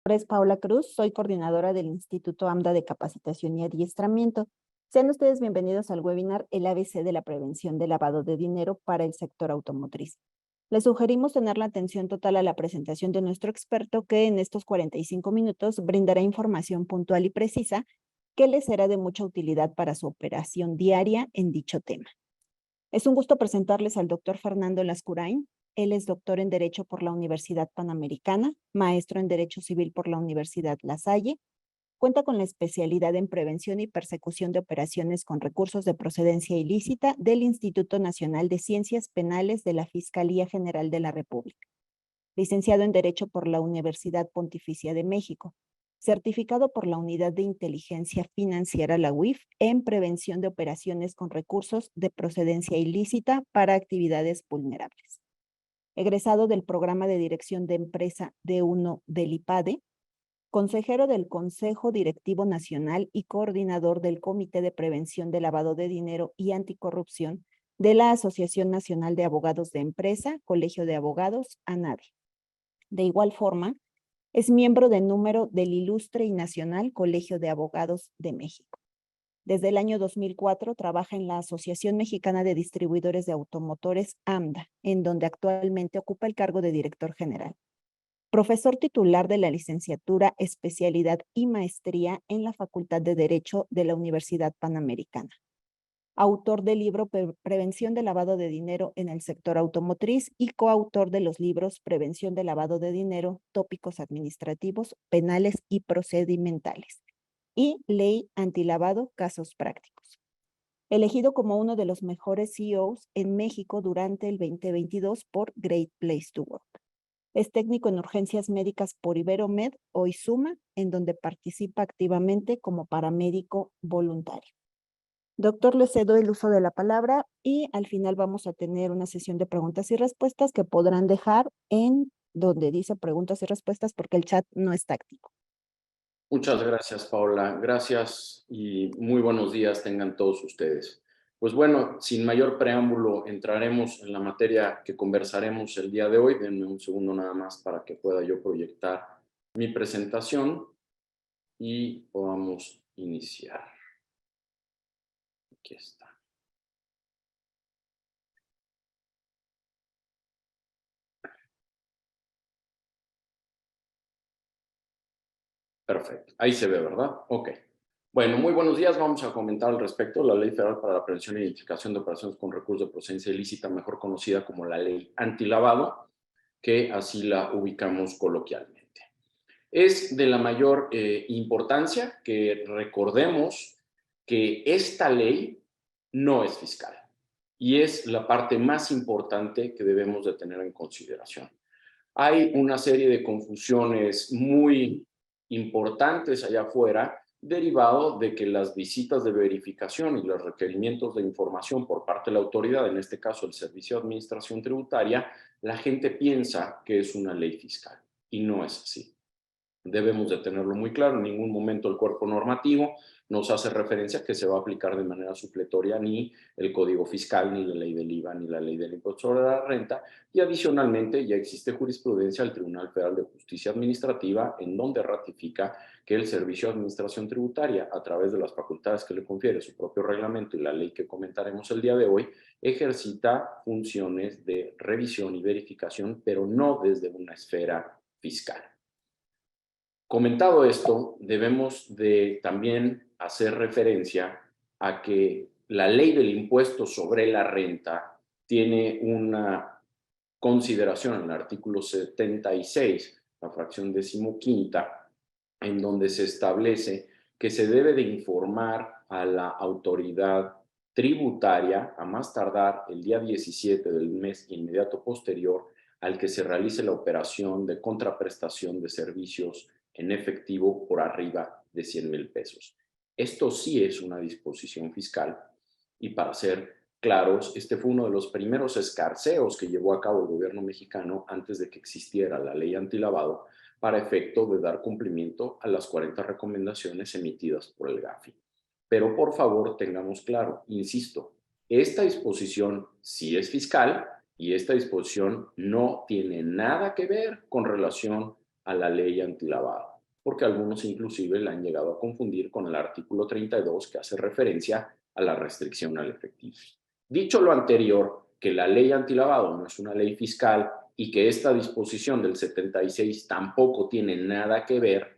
nombre es Paola Cruz, soy coordinadora del Instituto AMDA de Capacitación y Adiestramiento. Sean ustedes bienvenidos al webinar El ABC de la prevención del lavado de dinero para el sector automotriz. Les sugerimos tener la atención total a la presentación de nuestro experto que en estos 45 minutos brindará información puntual y precisa que les será de mucha utilidad para su operación diaria en dicho tema. Es un gusto presentarles al doctor Fernando Lascurain. Él es doctor en Derecho por la Universidad Panamericana, maestro en Derecho Civil por la Universidad La Salle. Cuenta con la especialidad en Prevención y Persecución de Operaciones con Recursos de Procedencia Ilícita del Instituto Nacional de Ciencias Penales de la Fiscalía General de la República. Licenciado en Derecho por la Universidad Pontificia de México. Certificado por la Unidad de Inteligencia Financiera, la UIF, en Prevención de Operaciones con Recursos de Procedencia Ilícita para Actividades Vulnerables. Egresado del Programa de Dirección de Empresa D1 del IPADE, consejero del Consejo Directivo Nacional y coordinador del Comité de Prevención de Lavado de Dinero y Anticorrupción de la Asociación Nacional de Abogados de Empresa, Colegio de Abogados, ANADE. De igual forma, es miembro de número del Ilustre y Nacional Colegio de Abogados de México. Desde el año 2004 trabaja en la Asociación Mexicana de Distribuidores de Automotores, AMDA, en donde actualmente ocupa el cargo de director general. Profesor titular de la licenciatura, especialidad y maestría en la Facultad de Derecho de la Universidad Panamericana. Autor del libro Prevención de Lavado de Dinero en el Sector Automotriz y coautor de los libros Prevención de Lavado de Dinero, Tópicos Administrativos, Penales y Procedimentales y Ley Antilavado, Casos Prácticos. Elegido como uno de los mejores CEOs en México durante el 2022 por Great Place to Work. Es técnico en urgencias médicas por Iberomed o ISUMA, en donde participa activamente como paramédico voluntario. Doctor, le cedo el uso de la palabra y al final vamos a tener una sesión de preguntas y respuestas que podrán dejar en donde dice preguntas y respuestas porque el chat no está activo. Muchas gracias, Paola. Gracias y muy buenos días tengan todos ustedes. Pues bueno, sin mayor preámbulo, entraremos en la materia que conversaremos el día de hoy. Denme un segundo nada más para que pueda yo proyectar mi presentación y podamos iniciar. Aquí está. Perfecto. Ahí se ve, ¿verdad? Ok. Bueno, muy buenos días. Vamos a comentar al respecto la Ley Federal para la Prevención e Identificación de Operaciones con Recursos de Procedencia Ilícita, mejor conocida como la Ley Antilavado, que así la ubicamos coloquialmente. Es de la mayor importancia que recordemos que esta ley no es fiscal y es la parte más importante que debemos de tener en consideración. Hay una serie de confusiones muy importantes allá afuera derivado de que las visitas de verificación y los requerimientos de información por parte de la autoridad, en este caso el Servicio de Administración Tributaria, la gente piensa que es una ley fiscal y no es así. Debemos de tenerlo muy claro, en ningún momento el cuerpo normativo nos hace referencia que se va a aplicar de manera supletoria ni el Código Fiscal, ni la ley del IVA, ni la ley del impuesto sobre la renta, y adicionalmente ya existe jurisprudencia del Tribunal Federal de Justicia Administrativa en donde ratifica que el Servicio de Administración Tributaria, a través de las facultades que le confiere su propio reglamento y la ley que comentaremos el día de hoy, ejercita funciones de revisión y verificación, pero no desde una esfera fiscal. Comentado esto, debemos de también hacer referencia a que la ley del impuesto sobre la renta tiene una consideración en el artículo 76, la fracción 15ª, en donde se establece que se debe de informar a la autoridad tributaria a más tardar el día 17 del mes inmediato posterior al que se realice la operación de contraprestación de servicios en efectivo por arriba de 100,000 pesos. Esto sí es una disposición fiscal y para ser claros, este fue uno de los primeros escarceos que llevó a cabo el gobierno mexicano antes de que existiera la ley antilavado para efecto de dar cumplimiento a las 40 recomendaciones emitidas por el GAFI. Pero por favor tengamos claro, insisto, esta disposición sí es fiscal y esta disposición no tiene nada que ver con relación a la ley antilavado. porque algunos inclusive la han llegado a confundir con el artículo 32 que hace referencia a la restricción al efectivo. Dicho lo anterior, que la ley antilavado no es una ley fiscal y que esta disposición del 76 tampoco tiene nada que ver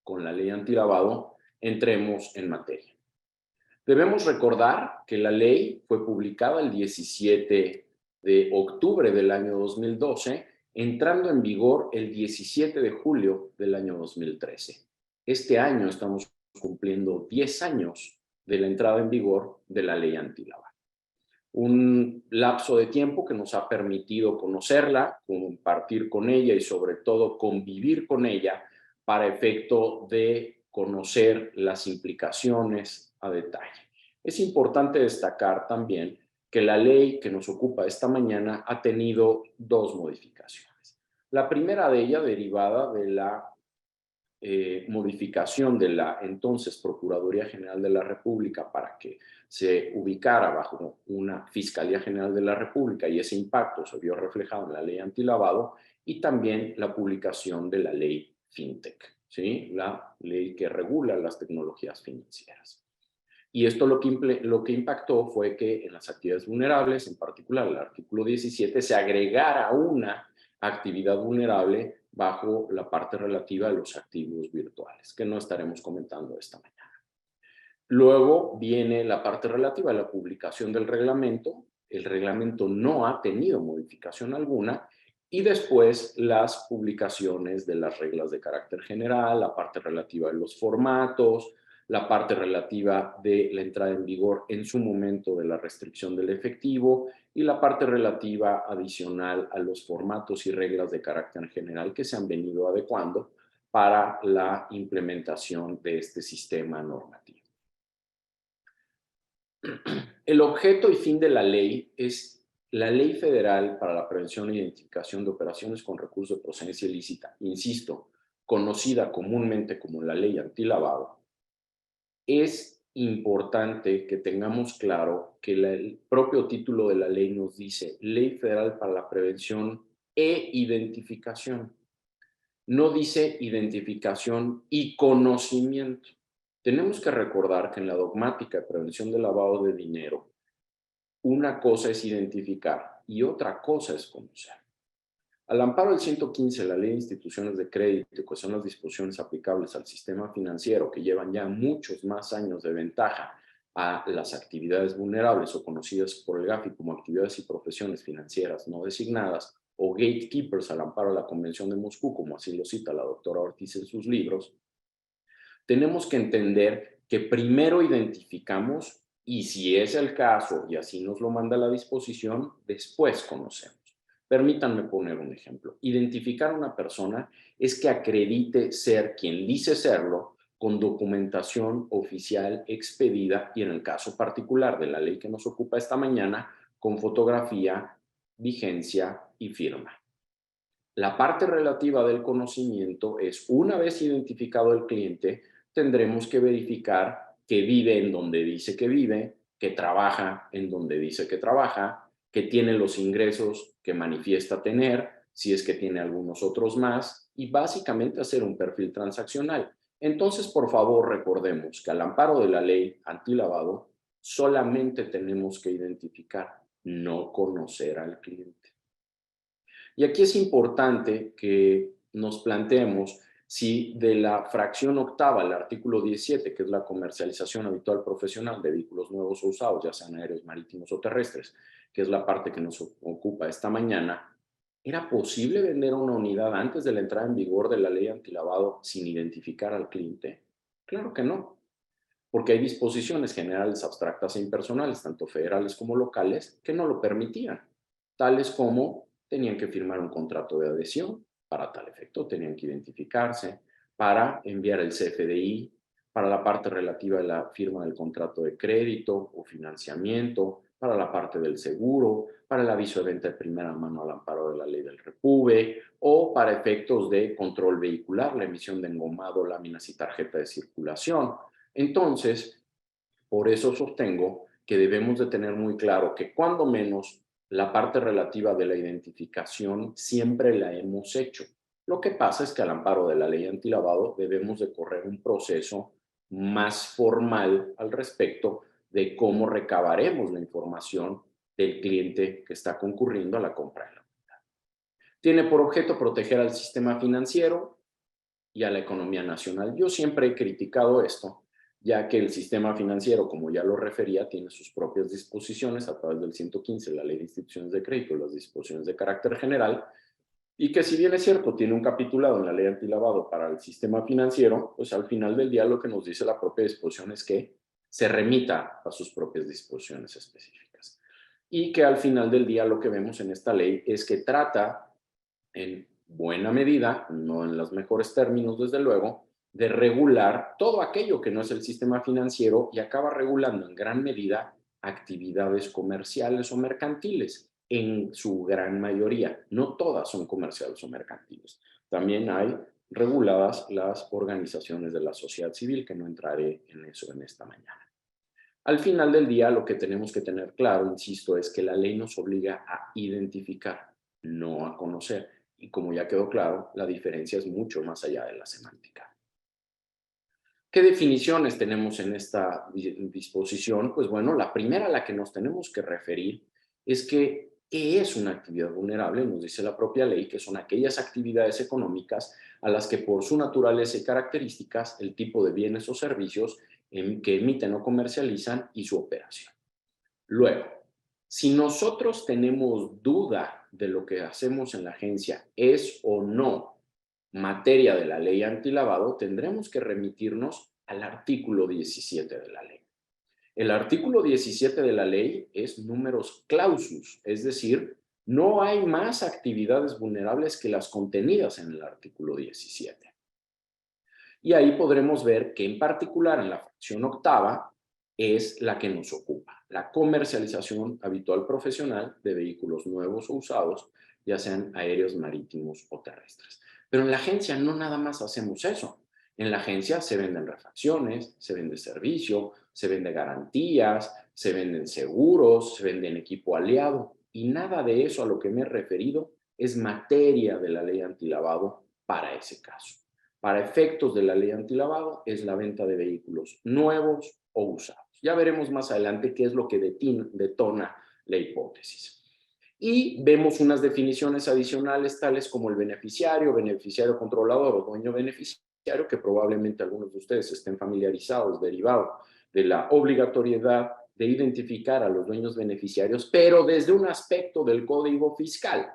con la ley antilavado, entremos en materia. Debemos recordar que la ley fue publicada el 17 de octubre del año 2012, entrando en vigor el 17 de julio del año 2013. Este año estamos cumpliendo 10 años de la entrada en vigor de la ley antilavado. Un lapso de tiempo que nos ha permitido conocerla, compartir con ella y sobre todo convivir con ella para efecto de conocer las implicaciones a detalle. Es importante destacar también que la ley que nos ocupa esta mañana ha tenido dos modificaciones. La primera de ellas derivada de la modificación de la entonces Procuraduría General de la República para que se ubicara bajo una Fiscalía General de la República, y ese impacto se vio reflejado en la ley antilavado, y también la publicación de la ley FinTech, ¿sí? La ley que regula las tecnologías financieras. Y esto lo que impactó fue que en las actividades vulnerables, en particular el artículo 17, se agregara una actividad vulnerable bajo la parte relativa a los activos virtuales, que no estaremos comentando esta mañana. Luego viene la parte relativa a la publicación del reglamento. El reglamento no ha tenido modificación alguna. Y después las publicaciones de las reglas de carácter general, la parte relativa a los formatos, la parte relativa de la entrada en vigor en su momento de la restricción del efectivo y la parte relativa adicional a los formatos y reglas de carácter general que se han venido adecuando para la implementación de este sistema normativo. El objeto y fin de la ley es la Ley Federal para la Prevención e Identificación de Operaciones con Recursos de Procedencia Ilícita, insisto, conocida comúnmente como la Ley Antilavado. Es importante que tengamos claro que el propio título de la ley nos dice Ley Federal para la Prevención e Identificación. No dice identificación y conocimiento. Tenemos que recordar que en la dogmática de prevención del lavado de dinero, una cosa es identificar y otra cosa es conocer. Al amparo del 115, la Ley de Instituciones de Crédito, que son las disposiciones aplicables al sistema financiero que llevan ya muchos más años de ventaja a las actividades vulnerables o conocidas por el GAFI como actividades y profesiones financieras no designadas o gatekeepers al amparo de la Convención de Moscú, como así lo cita la doctora Ortiz en sus libros, tenemos que entender que primero identificamos y si es el caso y así nos lo manda la disposición, después conocemos. Permítanme poner un ejemplo. Identificar a una persona es que acredite ser quien dice serlo con documentación oficial expedida y en el caso particular de la ley que nos ocupa esta mañana, con fotografía, vigencia y firma. La parte relativa del conocimiento es, una vez identificado el cliente, tendremos que verificar que vive en donde dice que vive, que trabaja en donde dice que trabaja, que tiene los ingresos que manifiesta tener, si es que tiene algunos otros más, y básicamente hacer un perfil transaccional. Entonces, por favor, recordemos que al amparo de la ley antilavado, solamente tenemos que identificar, no conocer al cliente. Y aquí es importante que nos planteemos si de la fracción octava, el artículo 17, que es la comercialización habitual profesional de vehículos nuevos o usados, ya sean aéreos, marítimos o terrestres, que es la parte que nos ocupa esta mañana, ¿era posible vender una unidad antes de la entrada en vigor de la ley antilavado sin identificar al cliente? Claro que no, porque hay disposiciones generales abstractas e impersonales, tanto federales como locales, que no lo permitían, tales como tenían que firmar un contrato de adhesión, para tal efecto tenían que identificarse, para enviar el CFDI, para la parte relativa a la firma del contrato de crédito o financiamiento, para la parte del seguro, para el aviso de venta de primera mano al amparo de la ley del Repube, o para efectos de control vehicular, la emisión de engomado, láminas y tarjeta de circulación. Entonces, por eso sostengo que debemos de tener muy claro que cuando menos la parte relativa de la identificación siempre la hemos hecho. Lo que pasa es que al amparo de la ley antilavado debemos de correr un proceso más formal al respecto de cómo recabaremos la información del cliente que está concurriendo a la compra de la unidad. Tiene por objeto proteger al sistema financiero y a la economía nacional. Yo siempre he criticado esto, ya que el sistema financiero, como ya lo refería, tiene sus propias disposiciones a través del 115, la Ley de Instituciones de Crédito, las disposiciones de carácter general, y que si bien es cierto, tiene un capitulado en la ley antilavado para el sistema financiero, pues al final del día lo que nos dice la propia disposición es que se remita a sus propias disposiciones específicas. Y que al final del día lo que vemos en esta ley es que trata en buena medida, no en los mejores términos desde luego, de regular todo aquello que no es el sistema financiero y acaba regulando en gran medida actividades comerciales o mercantiles, en su gran mayoría. No todas son comerciales o mercantiles. También hay reguladas las organizaciones de la sociedad civil, que no entraré en eso en esta mañana. Al final del día, lo que tenemos que tener claro, insisto, es que la ley nos obliga a identificar, no a conocer. Y como ya quedó claro, la diferencia es mucho más allá de la semántica. ¿Qué definiciones tenemos en esta disposición? Pues bueno, la primera a la que nos tenemos que referir es que ¿qué es una actividad vulnerable? Nos dice la propia ley que son aquellas actividades económicas a las que por su naturaleza y características, el tipo de bienes o servicios que emiten o comercializan y su operación. Luego, si nosotros tenemos duda de lo que hacemos en la agencia es o no materia de la ley antilavado, tendremos que remitirnos al artículo 17 de la ley. El artículo 17 de la ley es numerus clausus, es decir, no hay más actividades vulnerables que las contenidas en el artículo 17. Y ahí podremos ver que en particular en la fracción octava es la que nos ocupa, la comercialización habitual profesional de vehículos nuevos o usados, ya sean aéreos, marítimos o terrestres. Pero en la agencia no nada más hacemos eso. En la agencia se venden refacciones, se vende servicio, se vende garantías, se venden seguros, se venden equipo aliado. Y nada de eso a lo que me he referido es materia de la ley antilavado para ese caso. Para efectos de la ley antilavado es la venta de vehículos nuevos o usados. Ya veremos más adelante qué es lo que detona la hipótesis. Y vemos unas definiciones adicionales tales como el beneficiario, beneficiario controlador o dueño beneficiario, que probablemente algunos de ustedes estén familiarizados, derivado de la obligatoriedad de identificar a los dueños beneficiarios, pero desde un aspecto del Código Fiscal,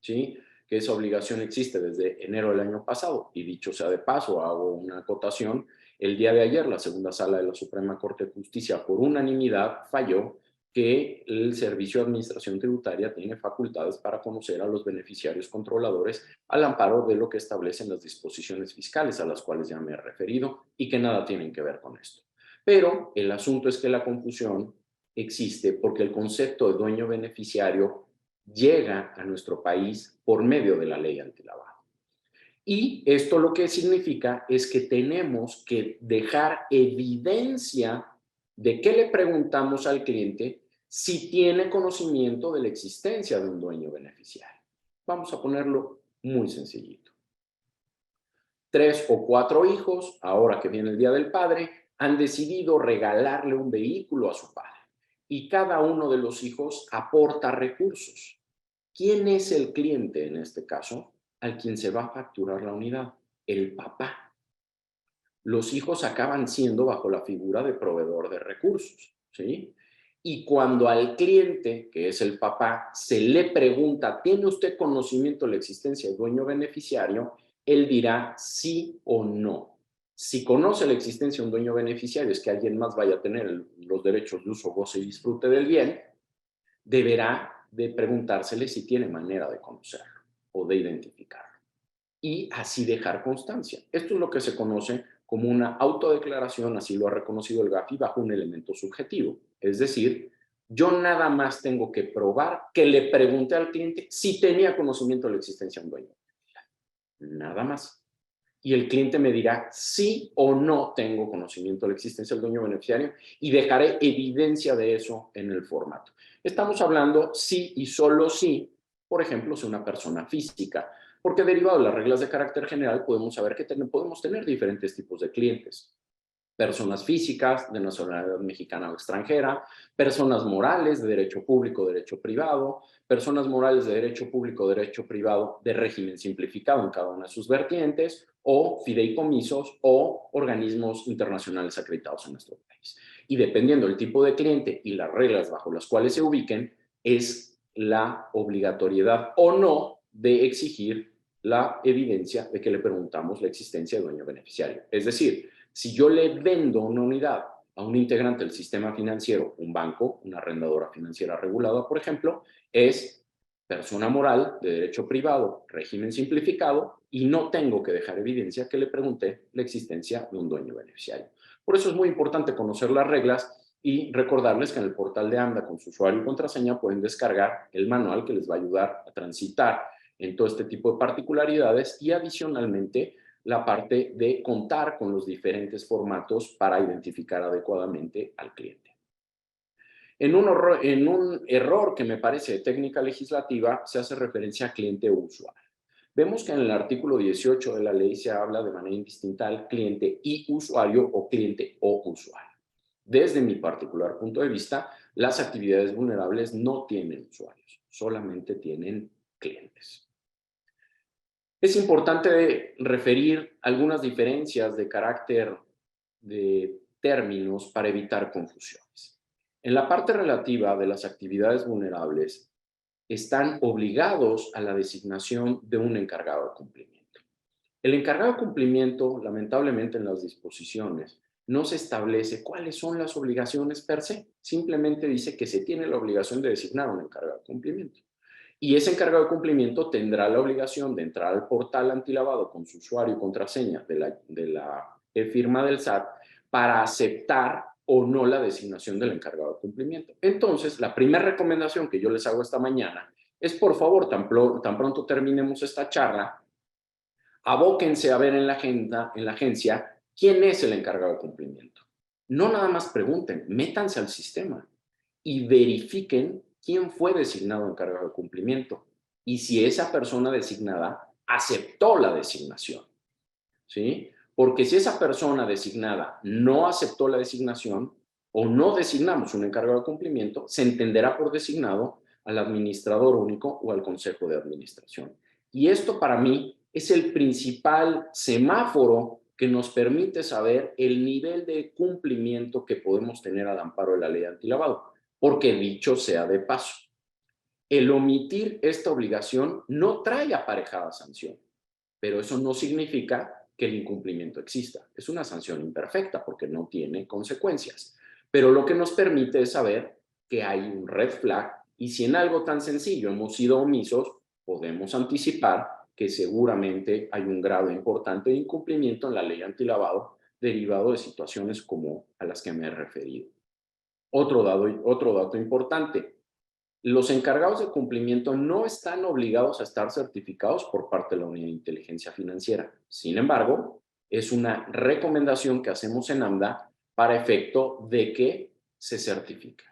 ¿sí? Que esa obligación existe desde enero del año pasado. Y dicho sea de paso, hago una acotación, el día de ayer la segunda sala de la Suprema Corte de Justicia por unanimidad falló que el Servicio de Administración Tributaria tiene facultades para conocer a los beneficiarios controladores al amparo de lo que establecen las disposiciones fiscales a las cuales ya me he referido y que nada tienen que ver con esto. Pero el asunto es que la confusión existe porque el concepto de dueño beneficiario llega a nuestro país por medio de la ley antilavado. Y esto lo que significa es que tenemos que dejar evidencia de que le preguntamos al cliente si tiene conocimiento de la existencia de un dueño beneficiario. Vamos a ponerlo muy sencillito. 3 o 4 hijos, ahora que viene el Día del Padre, han decidido regalarle un vehículo a su padre. Y cada uno de los hijos aporta recursos. ¿Quién es el cliente en este caso al quien se va a facturar la unidad? El papá. Los hijos acaban siendo bajo la figura de proveedor de recursos, ¿sí? Y cuando al cliente, que es el papá, se le pregunta, ¿tiene usted conocimiento de la existencia del dueño beneficiario? Él dirá sí o no. Si conoce la existencia de un dueño beneficiario, es que alguien más vaya a tener los derechos de uso, goce y disfrute del bien, deberá de preguntársele si tiene manera de conocerlo o de identificarlo. Y así dejar constancia. Esto es lo que se conoce como una autodeclaración, así lo ha reconocido el GAFI, bajo un elemento subjetivo. Es decir, yo nada más tengo que probar que le pregunté al cliente si tenía conocimiento de la existencia de un dueño. Nada más. Y el cliente me dirá sí o no tengo conocimiento de la existencia del dueño beneficiario y dejaré evidencia de eso en el formato. Estamos hablando sí y solo sí, por ejemplo, si una persona física, Porque derivado de las reglas de carácter general podemos saber que podemos tener diferentes tipos de clientes. Personas físicas de nacionalidad mexicana o extranjera, personas morales de derecho público, derecho privado, personas morales de derecho público, derecho privado de régimen simplificado en cada una de sus vertientes, o fideicomisos o organismos internacionales acreditados en nuestro país. Y dependiendo del tipo de cliente y las reglas bajo las cuales se ubiquen, es la obligatoriedad o no de exigir la evidencia de que le preguntamos la existencia de dueño beneficiario. Es decir, si yo le vendo una unidad a un integrante del sistema financiero, un banco, una arrendadora financiera regulada, por ejemplo, es persona moral de derecho privado, régimen simplificado, y no tengo que dejar evidencia que le pregunté la existencia de un dueño beneficiario. Por eso es muy importante conocer las reglas y recordarles que en el portal de AMDA con su usuario y contraseña pueden descargar el manual que les va a ayudar a transitar en todo este tipo de particularidades y adicionalmente la parte de contar con los diferentes formatos para identificar adecuadamente al cliente. En un error que me parece de técnica legislativa se hace referencia a cliente o usuario. Vemos que en el artículo 18 de la ley se habla de manera indistinta al cliente y usuario o cliente o usuario. Desde mi particular punto de vista, las actividades vulnerables no tienen usuarios, solamente tienen clientes. Es importante referir algunas diferencias de carácter de términos para evitar confusiones. En la parte relativa de las actividades vulnerables, están obligados a la designación de un encargado de cumplimiento. El encargado de cumplimiento, lamentablemente en las disposiciones, no se establece cuáles son las obligaciones per se, simplemente dice que se tiene la obligación de designar un encargado de cumplimiento. Y ese encargado de cumplimiento tendrá la obligación de entrar al portal antilavado con su usuario y contraseña de la firma del SAT para aceptar o no la designación del encargado de cumplimiento. Entonces, la primera recomendación que yo les hago esta mañana es, por favor, tan pronto terminemos esta charla, abóquense a ver en la agencia, quién es el encargado de cumplimiento. No nada más pregunten, métanse al sistema y verifiquen quién fue designado encargado de cumplimiento y si esa persona designada aceptó la designación, ¿sí? Porque si esa persona designada no aceptó la designación o no designamos un encargado de cumplimiento, se entenderá por designado al administrador único o al consejo de administración. Y esto para mí es el principal semáforo que nos permite saber el nivel de cumplimiento que podemos tener al amparo de la ley antilavado. Porque dicho sea de paso, el omitir esta obligación no trae aparejada sanción, pero eso no significa que el incumplimiento exista. Es una sanción imperfecta porque no tiene consecuencias, pero lo que nos permite es saber que hay un red flag y si en algo tan sencillo hemos sido omisos, podemos anticipar que seguramente hay un grado importante de incumplimiento en la ley antilavado derivado de situaciones como a las que me he referido. Otro dato importante, los encargados de cumplimiento no están obligados a estar certificados por parte de la Unidad de Inteligencia Financiera. Sin embargo, es una recomendación que hacemos en AMDA para efecto de que se certifique.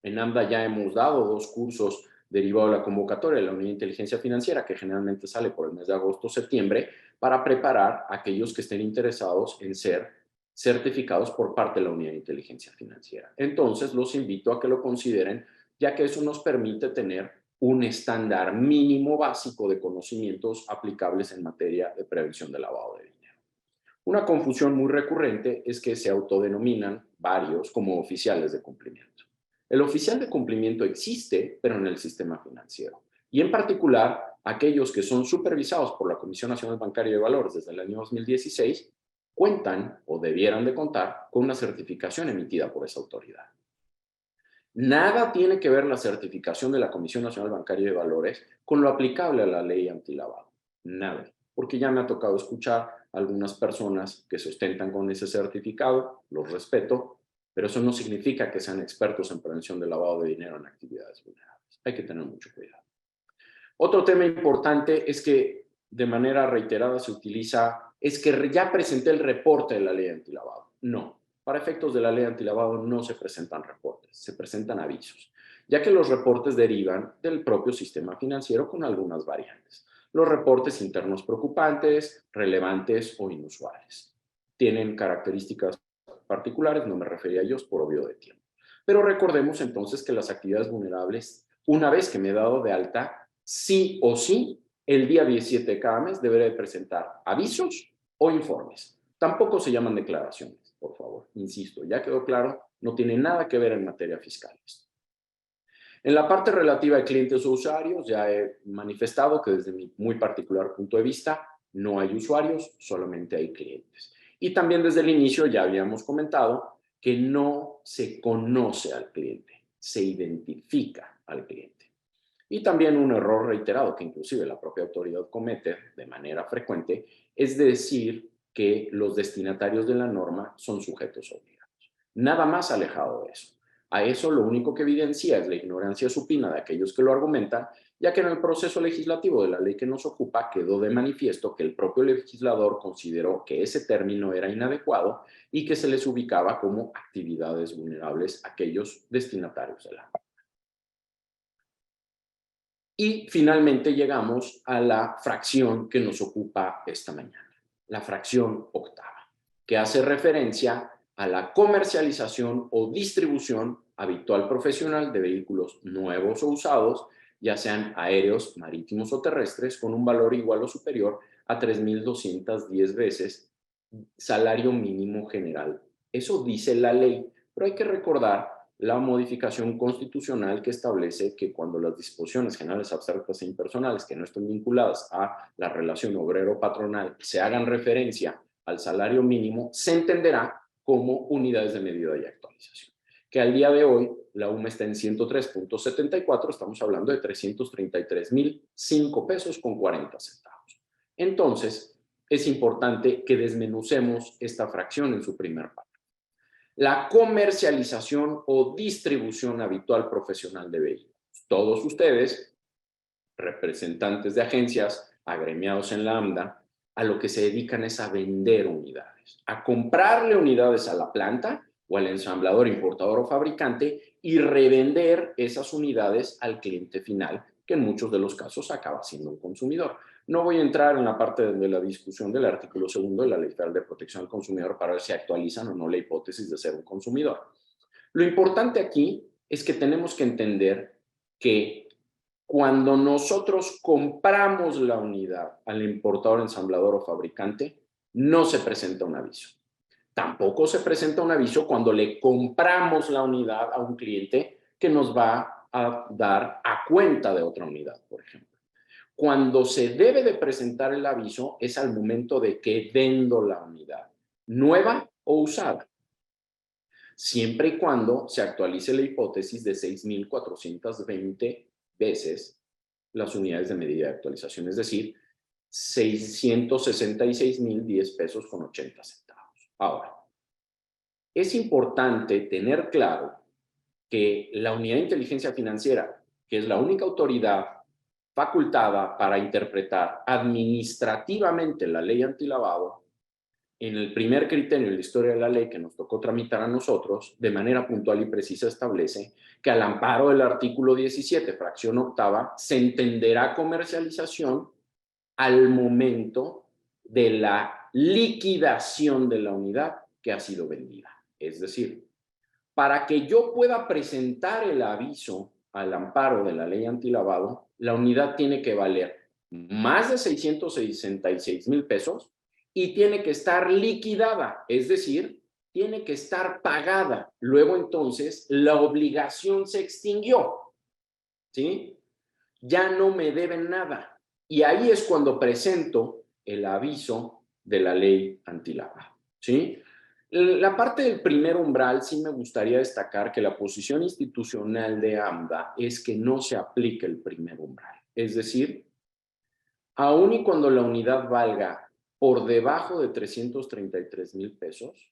En AMDA ya hemos dado 2 cursos derivados de la convocatoria de la Unidad de Inteligencia Financiera, que generalmente sale por el mes de agosto o septiembre, para preparar a aquellos que estén interesados en ser certificados por parte de la Unidad de Inteligencia Financiera. Entonces, los invito a que lo consideren, ya que eso nos permite tener un estándar mínimo básico de conocimientos aplicables en materia de prevención del lavado de dinero. Una confusión muy recurrente es que se autodenominan varios como oficiales de cumplimiento. El oficial de cumplimiento existe, pero en el sistema financiero. Y en particular, aquellos que son supervisados por la Comisión Nacional Bancaria de Valores desde el año 2016, cuentan o debieran de contar con una certificación emitida por esa autoridad. Nada tiene que ver la certificación de la Comisión Nacional Bancaria de Valores con lo aplicable a la ley antilavado. Nada. Porque ya me ha tocado escuchar a algunas personas que se ostentan con ese certificado, los respeto, pero eso no significa que sean expertos en prevención del lavado de dinero en actividades vulnerables. Hay que tener mucho cuidado. Otro tema importante es que de manera reiterada se utiliza, es que ya presenté el reporte de la ley antilavado. No, para efectos de la ley antilavado no se presentan reportes, se presentan avisos, ya que los reportes derivan del propio sistema financiero con algunas variantes. Los reportes internos preocupantes, relevantes o inusuales. Tienen características particulares, no me refería a ellos por obvio de tiempo. Pero recordemos entonces que las actividades vulnerables, una vez que me he dado de alta, sí o sí, el día 17 de cada mes deberé presentar avisos o informes. Tampoco se llaman declaraciones, por favor. Insisto, ya quedó claro, no tiene nada que ver en materia fiscal esto. En la parte relativa a clientes o usuarios, ya he manifestado que desde mi muy particular punto de vista, no hay usuarios, solamente hay clientes. Y también desde el inicio ya habíamos comentado que no se conoce al cliente, se identifica al cliente. Y también un error reiterado que inclusive la propia autoridad comete de manera frecuente es decir que los destinatarios de la norma son sujetos obligados. Nada más alejado de eso. A eso lo único que evidencia es la ignorancia supina de aquellos que lo argumentan, ya que en el proceso legislativo de la ley que nos ocupa quedó de manifiesto que el propio legislador consideró que ese término era inadecuado y que se les ubicaba como actividades vulnerables a aquellos destinatarios de la norma. Y finalmente llegamos a la fracción que nos ocupa esta mañana, la fracción octava, que hace referencia a la comercialización o distribución habitual profesional de vehículos nuevos o usados, ya sean aéreos, marítimos o terrestres, con un valor igual o superior a 3,210 veces salario mínimo general. Eso dice la ley, pero hay que recordar la modificación constitucional que establece que cuando las disposiciones generales abstractas e impersonales que no estén vinculadas a la relación obrero-patronal se hagan referencia al salario mínimo, se entenderá como unidades de medida y actualización. Que al día de hoy la UMA está en 103.74, estamos hablando de 333,005 pesos con 40 centavos. Entonces, es importante que desmenucemos esta fracción en su primer parte. La comercialización o distribución habitual profesional de vehículos. Todos ustedes, representantes de agencias, agremiados en la AMDA, a lo que se dedican es a vender unidades, a comprarle unidades a la planta o al ensamblador, importador o fabricante y revender esas unidades al cliente final, que en muchos de los casos acaba siendo un consumidor. No voy a entrar en la parte de la discusión del artículo 2 de la Ley Federal de Protección al Consumidor para ver si actualizan o no la hipótesis de ser un consumidor. Lo importante aquí es que tenemos que entender que cuando nosotros compramos la unidad al importador, ensamblador o fabricante, no se presenta un aviso. Tampoco se presenta un aviso cuando le compramos la unidad a un cliente que nos va a dar a cuenta de otra unidad, por ejemplo. Cuando se debe de presentar el aviso es al momento de que vendo la unidad, nueva o usada, siempre y cuando se actualice la hipótesis de 6,420 veces las unidades de medida de actualización, es decir, 666,010 pesos con 80 centavos. Ahora, es importante tener claro que la unidad de inteligencia financiera, que es la única autoridad facultada para interpretar administrativamente la ley antilavado, en el primer criterio de la historia de la ley que nos tocó tramitar a nosotros, de manera puntual y precisa establece que al amparo del artículo 17, fracción octava, se entenderá comercialización al momento de la liquidación de la unidad que ha sido vendida. Es decir, para que yo pueda presentar el aviso al amparo de la ley antilavado, la unidad tiene que valer más de 666,000 pesos y tiene que estar liquidada, es decir, tiene que estar pagada. Luego entonces la obligación se extinguió, ¿sí? Ya no me deben nada. Y ahí es cuando presento el aviso de la ley antilavado, ¿sí? La parte del primer umbral sí me gustaría destacar que la posición institucional de AMDA es que no se aplique el primer umbral. Es decir, aun y cuando la unidad valga por debajo de 333,000 pesos,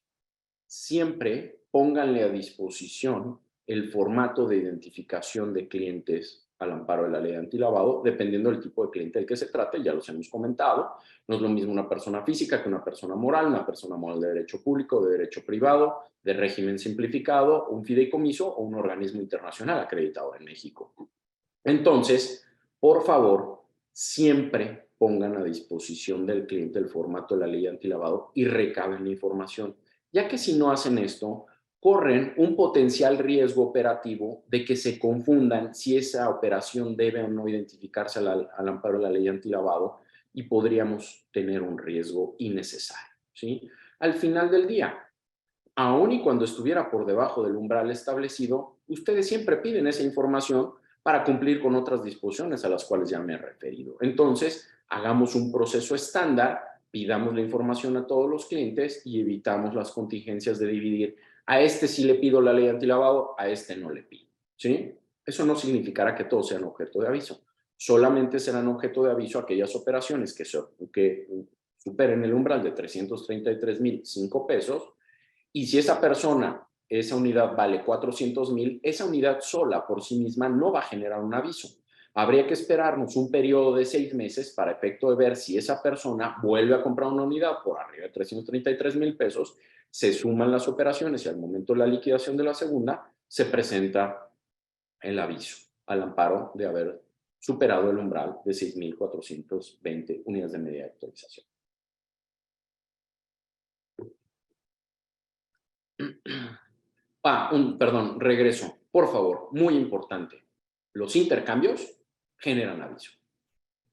siempre pónganle a disposición el formato de identificación de clientes al amparo de la ley antilavado, dependiendo del tipo de cliente del que se trate, ya los hemos comentado. No es lo mismo una persona física que una persona moral de derecho público, de derecho privado, de régimen simplificado, un fideicomiso o un organismo internacional acreditado en México. Entonces, por favor, siempre pongan a disposición del cliente el formato de la ley antilavado y recaben la información, ya que si no hacen esto, corren un potencial riesgo operativo de que se confundan si esa operación debe o no identificarse al amparo de la ley antilavado y podríamos tener un riesgo innecesario, ¿sí? Al final del día, aun y cuando estuviera por debajo del umbral establecido, ustedes siempre piden esa información para cumplir con otras disposiciones a las cuales ya me he referido. Entonces, hagamos un proceso estándar, pidamos la información a todos los clientes y evitamos las contingencias de dividir. A este sí le pido la ley antilavado, a este no le pido, ¿sí? Eso no significará que todos sean objeto de aviso. Solamente serán objeto de aviso aquellas operaciones que superen el umbral de 333,005 pesos. Y si esa persona, esa unidad vale 400,000, esa unidad sola por sí misma no va a generar un aviso. Habría que esperarnos un periodo de 6 meses para efecto de ver si esa persona vuelve a comprar una unidad por arriba de 333,000 pesos, se suman las operaciones y al momento de la liquidación de la segunda se presenta el aviso al amparo de haber superado el umbral de 6,420 unidades de medida de actualización. Perdón, regreso. Por favor, muy importante. Los intercambios generan aviso,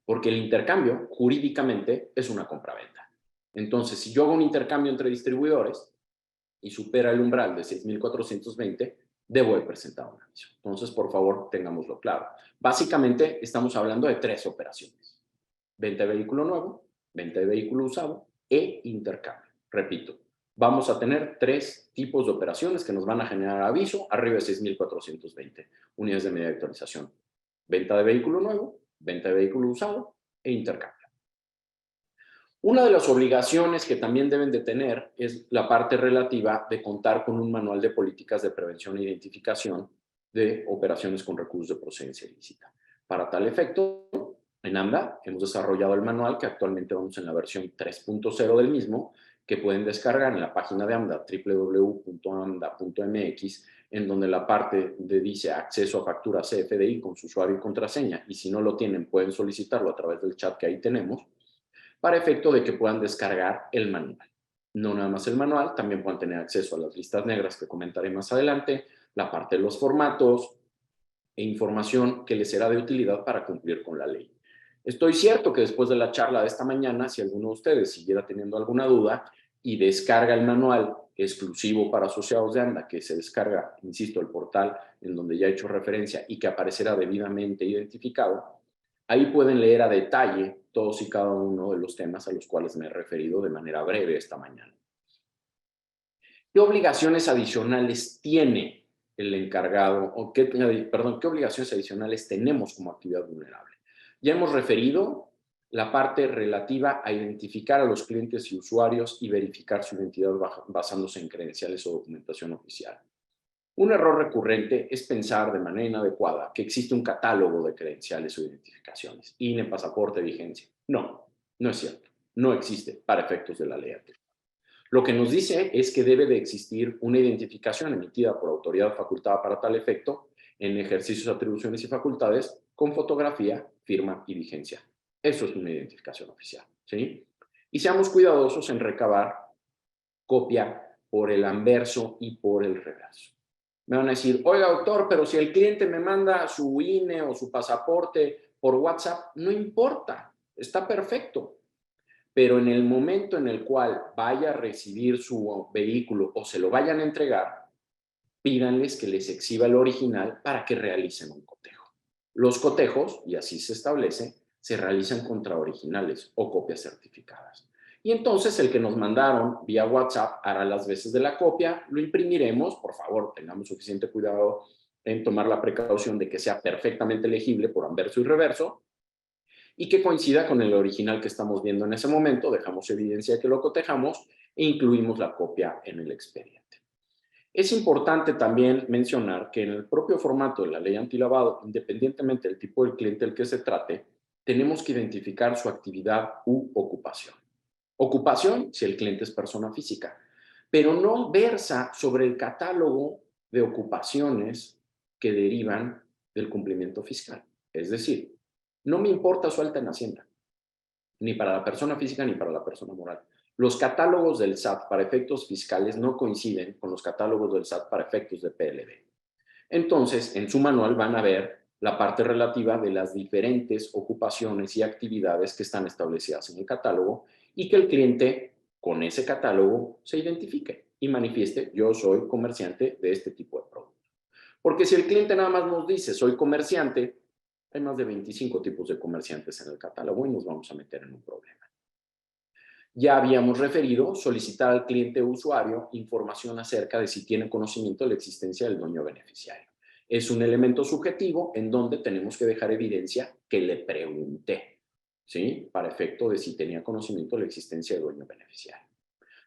porque el intercambio jurídicamente es una compraventa. Entonces, si yo hago un intercambio entre distribuidores y supera el umbral de 6,420, debo de presentar un aviso. Entonces, por favor, tengámoslo claro. Básicamente, estamos hablando de 3 operaciones: venta de vehículo nuevo, venta de vehículo usado e intercambio. Repito, vamos a tener 3 tipos de operaciones que nos van a generar aviso arriba de 6,420 unidades de medida de actualización: venta de vehículo nuevo, venta de vehículo usado e intercambio. Una de las obligaciones que también deben de tener es la parte relativa de contar con un manual de políticas de prevención e identificación de operaciones con recursos de procedencia ilícita. Para tal efecto, en AMDA hemos desarrollado el manual, que actualmente vamos en la versión 3.0 del mismo, que pueden descargar en la página de AMDA, www.amda.mx, en donde la parte dice acceso a factura CFDI con su usuario y contraseña, y si no lo tienen pueden solicitarlo a través del chat que ahí tenemos, para efecto de que puedan descargar el manual. No nada más el manual, también puedan tener acceso a las listas negras que comentaré más adelante, la parte de los formatos e información que les será de utilidad para cumplir con la ley. Estoy cierto que después de la charla de esta mañana, si alguno de ustedes siguiera teniendo alguna duda y descarga el manual exclusivo para asociados de AMDA, que se descarga, insisto, el portal en donde ya he hecho referencia y que aparecerá debidamente identificado, ahí pueden leer a detalle todos y cada uno de los temas a los cuales me he referido de manera breve esta mañana. ¿Qué obligaciones adicionales tiene el encargado o qué obligaciones adicionales tenemos como actividad vulnerable? Ya hemos referido la parte relativa a identificar a los clientes y usuarios y verificar su identidad basándose en credenciales o documentación oficial. Un error recurrente es pensar de manera inadecuada que existe un catálogo de credenciales o identificaciones, INE, pasaporte, vigencia. No, no es cierto. No existe para efectos de la ley anterior. Lo que nos dice es que debe de existir una identificación emitida por autoridad facultada para tal efecto en ejercicios de atribuciones y facultades con fotografía, firma y vigencia. Eso es una identificación oficial, ¿sí? Y seamos cuidadosos en recabar copia por el anverso y por el reverso. Me van a decir, oiga doctor, pero si el cliente me manda su INE o su pasaporte por WhatsApp, no importa, está perfecto. Pero en el momento en el cual vaya a recibir su vehículo o se lo vayan a entregar, pídanles que les exhiba el original para que realicen un cotejo. Los cotejos, y así se establece, se realizan contra originales o copias certificadas. Y entonces el que nos mandaron vía WhatsApp hará las veces de la copia, lo imprimiremos, por favor, tengamos suficiente cuidado en tomar la precaución de que sea perfectamente legible por anverso y reverso, y que coincida con el original que estamos viendo en ese momento, dejamos evidencia de que lo cotejamos e incluimos la copia en el expediente. Es importante también mencionar que en el propio formato de la ley antilavado, independientemente del tipo de cliente del que se trate, tenemos que identificar su actividad u ocupación. Ocupación si el cliente es persona física, pero no versa sobre el catálogo de ocupaciones que derivan del cumplimiento fiscal. Es decir, no me importa su alta en Hacienda. ni para la persona física ni para la persona moral. Los catálogos del SAT para efectos fiscales no coinciden con los catálogos del SAT para efectos de PLD. Entonces, en su manual van a ver la parte relativa de las diferentes ocupaciones y actividades que están establecidas en el catálogo y que el cliente con ese catálogo se identifique y manifieste: yo soy comerciante de este tipo de producto. Porque si el cliente nada más nos dice soy comerciante, hay más de 25 tipos de comerciantes en el catálogo y nos vamos a meter en un problema. Ya habíamos referido solicitar al cliente o usuario información acerca de si tiene conocimiento de la existencia del dueño beneficiario. Es un elemento subjetivo en donde tenemos que dejar evidencia que le pregunté, ¿sí? Para efecto de si tenía conocimiento de la existencia del dueño beneficiario.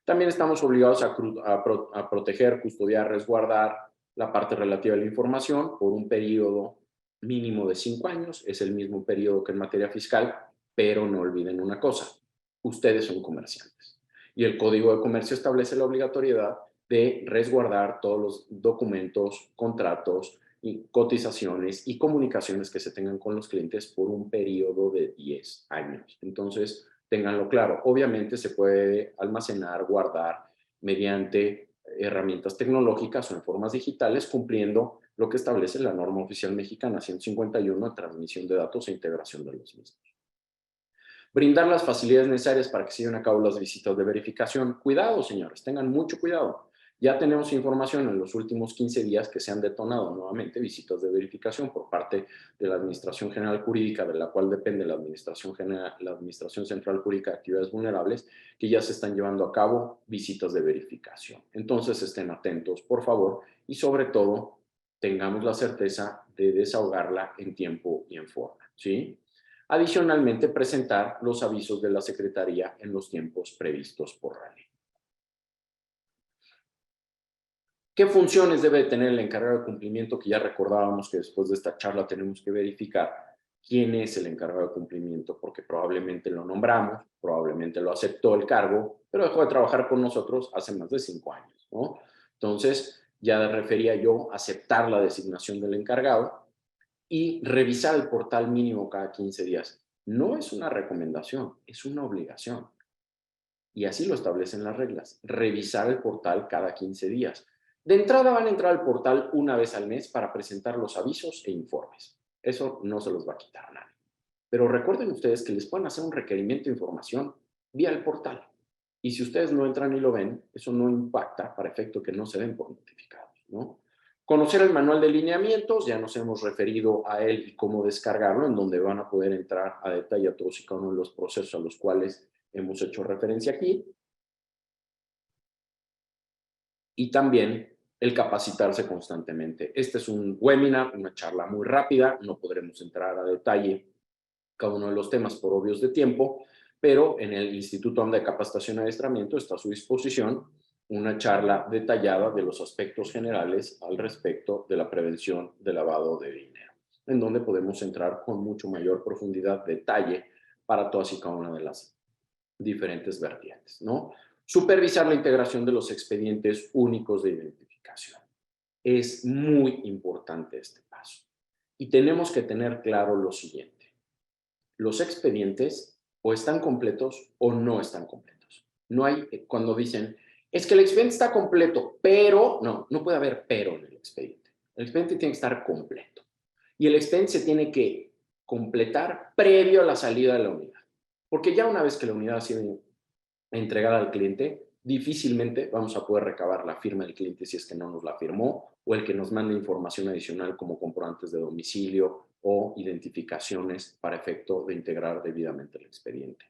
También estamos obligados a proteger, custodiar, resguardar la parte relativa de la información por un periodo mínimo de 5 años. Es el mismo periodo que en materia fiscal, pero no olviden una cosa: ustedes son comerciantes. Y el Código de Comercio establece la obligatoriedad de resguardar todos los documentos, contratos, y cotizaciones y comunicaciones que se tengan con los clientes por un periodo de 10 años. Entonces, ténganlo claro. Obviamente se puede almacenar, guardar mediante herramientas tecnológicas o en formas digitales, cumpliendo lo que establece la norma oficial mexicana 151 de transmisión de datos e integración de los mismos. Brindar las facilidades necesarias para que se lleven a cabo las visitas de verificación. Cuidado, señores, tengan mucho cuidado. Ya tenemos información en los últimos 15 días que se han detonado nuevamente visitas de verificación por parte de la Administración General Jurídica, de la cual depende la Administración Central Jurídica de Actividades Vulnerables, que ya se están llevando a cabo visitas de verificación. Entonces, estén atentos, por favor, y sobre todo, tengamos la certeza de desahogarla en tiempo y en forma, ¿sí? Adicionalmente, presentar los avisos de la Secretaría en los tiempos previstos por la ley. ¿Qué funciones debe tener el encargado de cumplimiento? Que ya recordábamos que después de esta charla tenemos que verificar quién es el encargado de cumplimiento, porque probablemente lo nombramos, probablemente lo aceptó el cargo, pero dejó de trabajar con nosotros hace más de 5 años, ¿no? Entonces, ya refería yo a aceptar la designación del encargado y revisar el portal mínimo cada 15 días. No es una recomendación, es una obligación. Y así lo establecen las reglas. Revisar el portal cada 15 días. De entrada van a entrar al portal una vez al mes para presentar los avisos e informes. Eso no se los va a quitar a nadie. Pero recuerden ustedes que les pueden hacer un requerimiento de información vía el portal. Y si ustedes no entran y lo ven, eso no impacta para efecto que no se den por notificados, ¿no? Conocer el manual de lineamientos, ya nos hemos referido a él y cómo descargarlo, en donde van a poder entrar a detalle a todos y cada uno de los procesos a los cuales hemos hecho referencia aquí. Y también el capacitarse constantemente. Este es un webinar, una charla muy rápida, no podremos entrar a detalle cada uno de los temas por obvios de tiempo, pero en el Instituto AMDA de Capacitación y Adiestramiento está a su disposición una charla detallada de los aspectos generales al respecto de la prevención del lavado de dinero, en donde podemos entrar con mucho mayor profundidad, detalle, para todas y cada una de las diferentes vertientes, ¿no? Supervisar la integración de los expedientes únicos de identificación. Es muy importante este paso. Y tenemos que tener claro lo siguiente: los expedientes o están completos o no están completos. No hay, cuando dicen, es que el expediente está completo, pero, no puede haber pero en el expediente. El expediente tiene que estar completo. Y el expediente se tiene que completar previo a la salida de la unidad. Porque ya una vez que la unidad ha sido entregada al cliente, difícilmente vamos a poder recabar la firma del cliente si es que no nos la firmó, o el que nos mande información adicional como comprobantes de domicilio o identificaciones para efecto de integrar debidamente el expediente.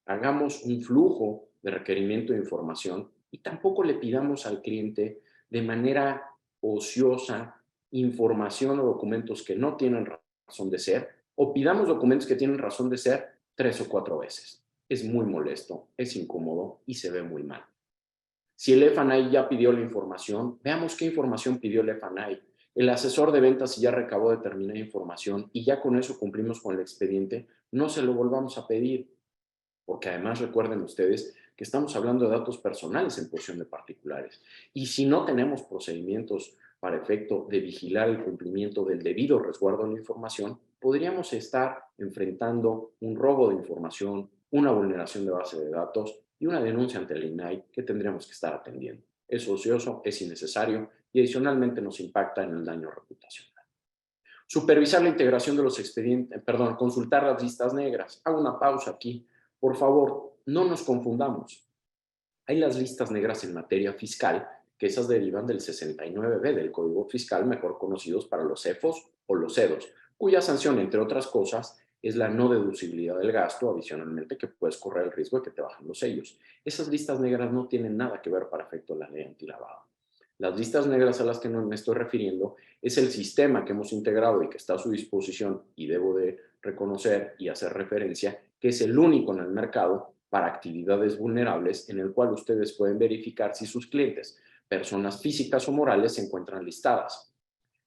Hagamos un flujo de requerimiento de información y tampoco le pidamos al cliente de manera ociosa información o documentos que no tienen razón de ser, o pidamos documentos que tienen razón de ser 3 o 4 veces. Es muy molesto, es incómodo y se ve muy mal. Si el FNI ya pidió la información, veamos qué información pidió el FNI. El asesor de ventas, si ya recabó determinada información y ya con eso cumplimos con el expediente, no se lo volvamos a pedir. Porque además recuerden ustedes que estamos hablando de datos personales en posesión de particulares. Y si no tenemos procedimientos para efecto de vigilar el cumplimiento del debido resguardo de la información, podríamos estar enfrentando un robo de información, una vulneración de base de datos y una denuncia ante el INAI que tendríamos que estar atendiendo. Es ocioso, es innecesario y adicionalmente nos impacta en el daño reputacional. Supervisar la integración de los expedientes, consultar las listas negras. Hago una pausa aquí. Por favor, no nos confundamos. Hay las listas negras en materia fiscal, que esas derivan del 69B del Código Fiscal, mejor conocidos para los CEFOS o los CEDOS, cuya sanción, entre otras cosas, es la no deducibilidad del gasto, adicionalmente que puedes correr el riesgo de que te bajen los sellos. Esas listas negras no tienen nada que ver para efecto de la ley antilavado. Las listas negras a las que me estoy refiriendo es el sistema que hemos integrado y que está a su disposición, y debo de reconocer y hacer referencia que es el único en el mercado para actividades vulnerables en el cual ustedes pueden verificar si sus clientes, personas físicas o morales, se encuentran listadas.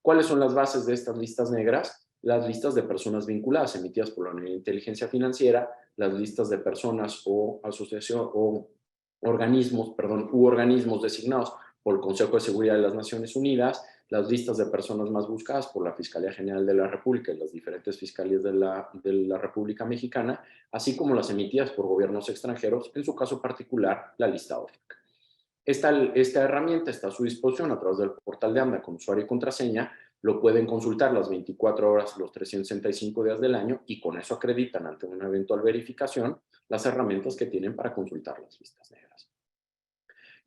¿Cuáles son las bases de estas listas negras? Las listas de personas vinculadas emitidas por la Unidad de Inteligencia Financiera, las listas de personas o asociación o organismos designados por el Consejo de Seguridad de las Naciones Unidas, las listas de personas más buscadas por la Fiscalía General de la República y las diferentes fiscalías de la República Mexicana, así como las emitidas por gobiernos extranjeros, en su caso particular, la lista OFAC. Esta herramienta está a su disposición a través del portal de AMDA con usuario y contraseña. Lo pueden consultar las 24 horas, los 365 días del año, y con eso acreditan ante una eventual verificación las herramientas que tienen para consultar las listas negras.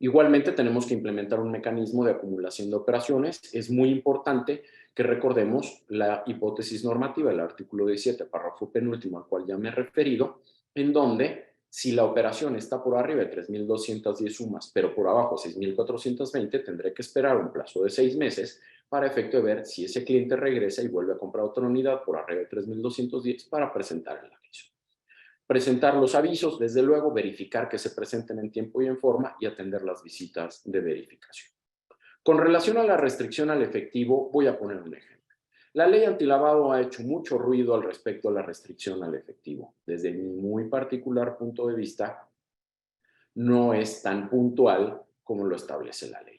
Igualmente tenemos que implementar un mecanismo de acumulación de operaciones. Es muy importante que recordemos la hipótesis normativa del artículo 17, párrafo penúltimo, al cual ya me he referido, en donde si la operación está por arriba de 3,210 sumas, pero por abajo 6,420, tendré que esperar un plazo de 6 meses para efecto de ver si ese cliente regresa y vuelve a comprar otra unidad por arriba de 3,210 para presentar el aviso. Presentar los avisos, desde luego, verificar que se presenten en tiempo y en forma y atender las visitas de verificación. Con relación a la restricción al efectivo, voy a poner un ejemplo. La ley antilavado ha hecho mucho ruido al respecto a la restricción al efectivo. Desde mi muy particular punto de vista, no es tan puntual como lo establece la ley.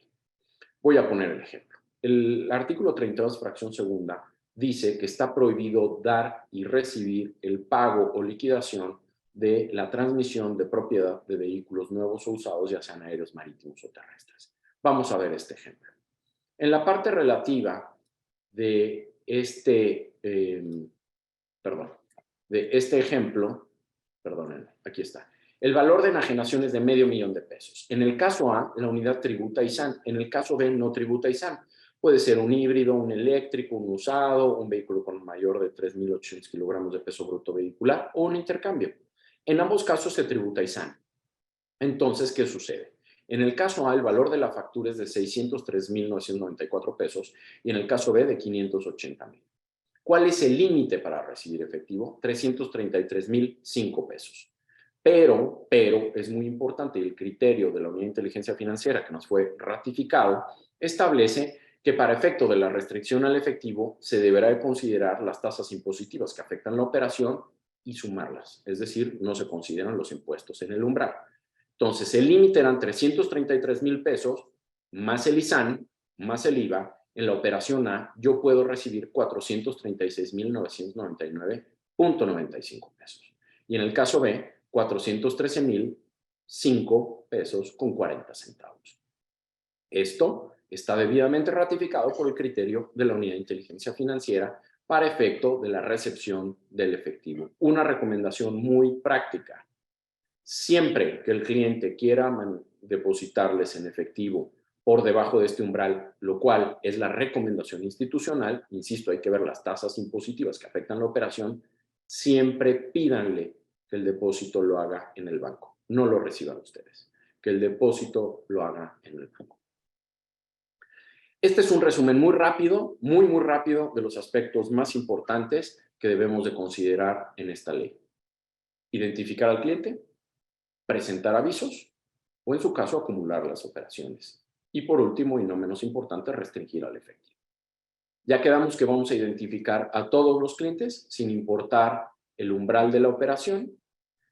Voy a poner el ejemplo. El artículo 32, fracción segunda, dice que está prohibido dar y recibir el pago o liquidación de la transmisión de propiedad de vehículos nuevos o usados, ya sean aéreos, marítimos o terrestres. Vamos a ver este ejemplo. En la parte relativa de este ejemplo, perdónenme, aquí está. El valor de enajenación es de $500,000 de pesos. En el caso A, la unidad tributa ISAN. En el caso B, no tributa ISAN. Puede ser un híbrido, un eléctrico, un usado, un vehículo con mayor de 3,800 kilogramos de peso bruto vehicular o un intercambio. En ambos casos se tributa ISAN. Entonces, ¿qué sucede? En el caso A, el valor de la factura es de 603,994 pesos y en el caso B, de 580,000. ¿Cuál es el límite para recibir efectivo? 333,005 pesos. Pero es muy importante, el criterio de la Unidad de Inteligencia Financiera que nos fue ratificado establece que para efecto de la restricción al efectivo se deberá de considerar las tasas impositivas que afectan la operación y sumarlas, es decir, no se consideran los impuestos en el umbral. Entonces, el límite eran 333,000 pesos más el ISAN, más el IVA. En la operación A, yo puedo recibir 436,999.95 pesos. Y en el caso B, 413,005 pesos con 40 centavos. Esto está debidamente ratificado por el criterio de la Unidad de Inteligencia Financiera para efecto de la recepción del efectivo. Una recomendación muy práctica. Siempre que el cliente quiera depositarles en efectivo por debajo de este umbral, lo cual es la recomendación institucional, insisto, hay que ver las tasas impositivas que afectan la operación, siempre pídanle que el depósito lo haga en el banco, no lo reciban ustedes, que el depósito lo haga en el banco. Este es un resumen muy rápido, muy rápido, de los aspectos más importantes que debemos de considerar en esta ley. Identificar al cliente, presentar avisos o, en su caso, acumular las operaciones. Y por último, y no menos importante, restringir al efectivo. Ya quedamos que vamos a identificar a todos los clientes sin importar el umbral de la operación.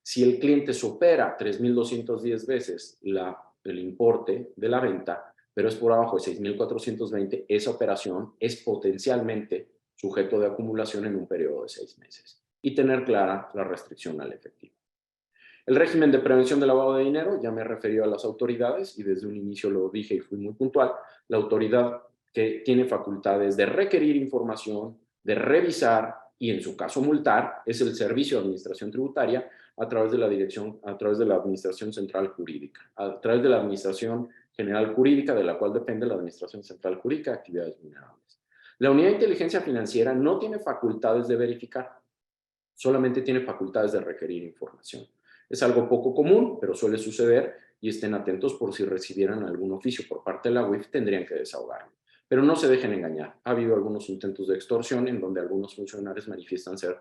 Si el cliente supera 3,210 veces el importe de la venta, pero es por abajo de 6,420, esa operación es potencialmente sujeto de acumulación en un periodo de 6 meses. Y tener clara la restricción al efectivo. El régimen de prevención del lavado de dinero, ya me he referido a las autoridades y desde un inicio lo dije y fui muy puntual, la autoridad que tiene facultades de requerir información, de revisar y en su caso multar, es el Servicio de Administración Tributaria a través de la dirección, a través de la Administración Central Jurídica, a través de la Administración General Jurídica, de la cual depende la Administración Central Jurídica de Actividades Vulnerables. La Unidad de Inteligencia Financiera no tiene facultades de verificar, solamente tiene facultades de requerir información. Es algo poco común, pero suele suceder y estén atentos por si recibieran algún oficio por parte de la UIF, tendrían que desahogarlo. Pero no se dejen engañar. Ha habido algunos intentos de extorsión en donde algunos funcionarios manifiestan ser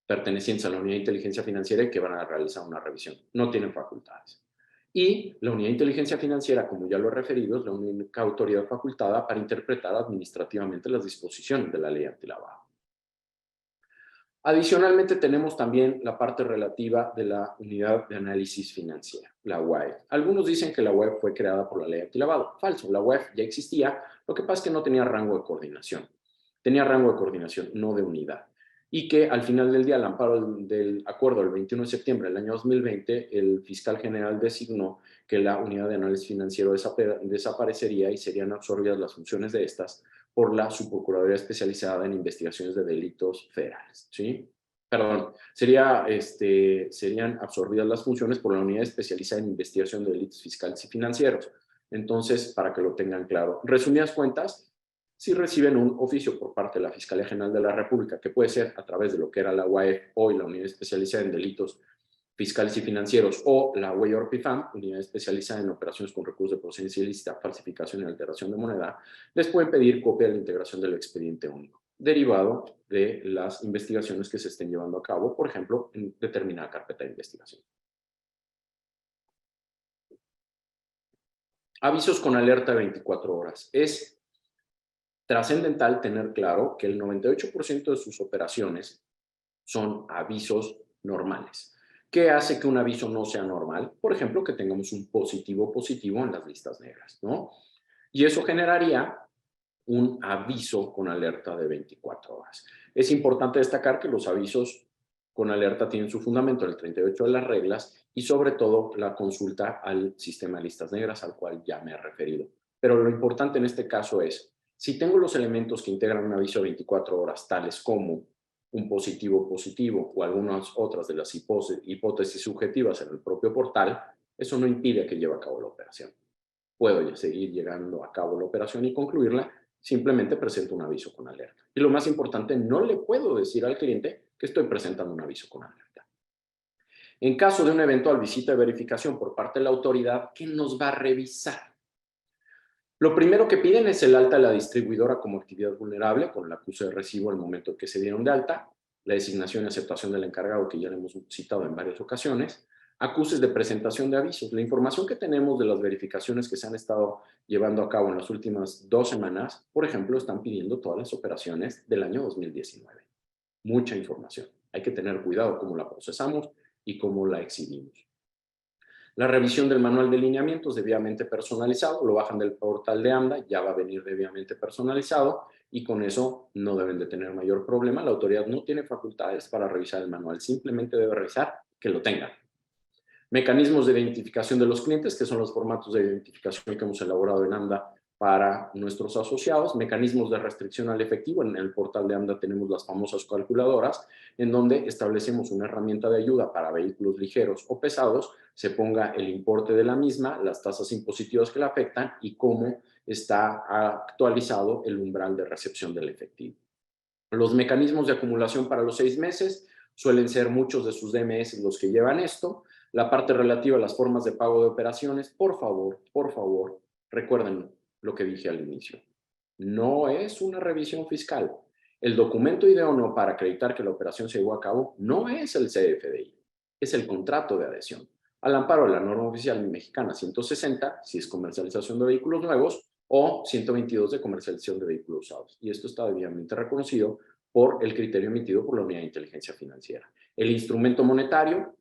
pertenecientes a la Unidad de Inteligencia Financiera y que van a realizar una revisión. No tienen facultades. Y la Unidad de Inteligencia Financiera, como ya lo he referido, es la única autoridad facultada para interpretar administrativamente las disposiciones de la ley antilavado. Adicionalmente tenemos también la parte relativa de la Unidad de Análisis Financiera, la UAF. Algunos dicen que la UAF fue creada por la ley antilavado. Falso, la UAF ya existía, lo que pasa es que no tenía rango de coordinación. Tenía rango de coordinación, no de unidad. Y que al final del día, al amparo del acuerdo del 21 de septiembre del año 2020, el fiscal general designó que la Unidad de Análisis Financiero desaparecería y serían absorbidas las funciones de estas por la Subprocuraduría Especializada en Investigaciones de Delitos Federales, ¿sí? Perdón, serían absorbidas las funciones por la Unidad Especializada en Investigación de Delitos Fiscales y Financieros. Entonces, para que lo tengan claro. Resumidas cuentas, si reciben un oficio por parte de la Fiscalía General de la República, que puede ser a través de lo que era la UAF, hoy la Unidad Especializada en Delitos Fiscales y Financieros, o la UEORPIFAM, Unidad Especializada en Operaciones con Recursos de Procedencia Ilícita, Falsificación y Alteración de Moneda, les pueden pedir copia de la integración del expediente único, derivado de las investigaciones que se estén llevando a cabo, por ejemplo, en determinada carpeta de investigación. Avisos con alerta de 24 horas. Es trascendental tener claro que el 98% de sus operaciones son avisos normales. ¿Qué hace que un aviso no sea normal? Por ejemplo, que tengamos un positivo en las listas negras, ¿no? Y eso generaría un aviso con alerta de 24 horas. Es importante destacar que los avisos con alerta tienen su fundamento en el 38 de las reglas y sobre todo la consulta al sistema de listas negras al cual ya me he referido. Pero lo importante en este caso es, si tengo los elementos que integran un aviso de 24 horas, tales como un positivo o algunas otras de las hipótesis subjetivas en el propio portal, eso no impide que lleve a cabo la operación. Puedo seguir llevando a cabo la operación y concluirla, simplemente presento un aviso con alerta. Y lo más importante, no le puedo decir al cliente que estoy presentando un aviso con alerta. En caso de una eventual visita de verificación por parte de la autoridad, ¿qué nos va a revisar? Lo primero que piden es el alta de la distribuidora como actividad vulnerable, con el acuse de recibo al momento en que se dieron de alta, la designación y aceptación del encargado, que ya le hemos citado en varias ocasiones, acuses de presentación de avisos. La información que tenemos de las verificaciones que se han estado llevando a cabo en las últimas 2 semanas, por ejemplo, están pidiendo todas las operaciones del año 2019. Mucha información. Hay que tener cuidado cómo la procesamos y cómo la exhibimos. La revisión del manual de lineamientos debidamente personalizado, lo bajan del portal de AMDA, ya va a venir debidamente personalizado y con eso no deben de tener mayor problema. La autoridad no tiene facultades para revisar el manual, simplemente debe revisar que lo tengan. Mecanismos de identificación de los clientes, que son los formatos de identificación que hemos elaborado en AMDA para nuestros asociados. Mecanismos de restricción al efectivo. En el portal de AMDA tenemos las famosas calculadoras, en donde establecemos una herramienta de ayuda para vehículos ligeros o pesados, se ponga el importe de la misma, las tasas impositivas que la afectan y cómo está actualizado el umbral de recepción del efectivo. Los mecanismos de acumulación para los 6 meses suelen ser muchos de sus DMS los que llevan esto. La parte relativa a las formas de pago de operaciones, por favor, recuerden lo que dije al inicio. No es una revisión fiscal. El documento idóneo para acreditar que la operación se llevó a cabo no es el CFDI, es el contrato de adhesión. Al amparo de la norma oficial mexicana 160, si es comercialización de vehículos nuevos, o 122 de comercialización de vehículos usados. Y esto está debidamente reconocido por el criterio emitido por la Unidad de Inteligencia Financiera. El instrumento monetario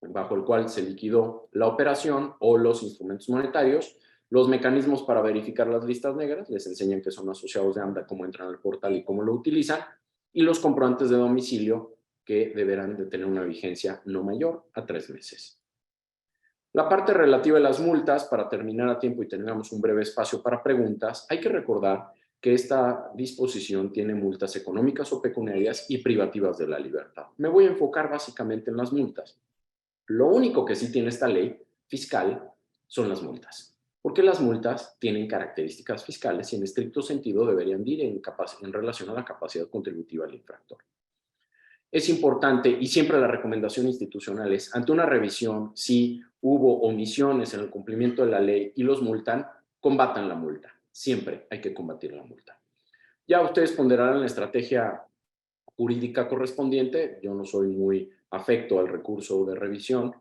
bajo el cual se liquidó la operación o los instrumentos monetarios, los mecanismos para verificar las listas negras, les enseñan que son asociados de AMDA, cómo entran al portal y cómo lo utilizan, y los comprobantes de domicilio que deberán de tener una vigencia no mayor a 3 meses. La parte relativa a las multas, para terminar a tiempo y tengamos un breve espacio para preguntas, hay que recordar que esta disposición tiene multas económicas o pecuniarias y privativas de la libertad. Me voy a enfocar básicamente en las multas. Lo único que sí tiene esta ley fiscal son las multas, porque las multas tienen características fiscales y en estricto sentido deberían ir en relación a la capacidad contributiva del infractor. Es importante, y siempre la recomendación institucional es, ante una revisión, si hubo omisiones en el cumplimiento de la ley y los multan, combatan la multa. Siempre hay que combatir la multa. Ya ustedes ponderarán la estrategia jurídica correspondiente. Yo no soy muy afecto al recurso de revisión,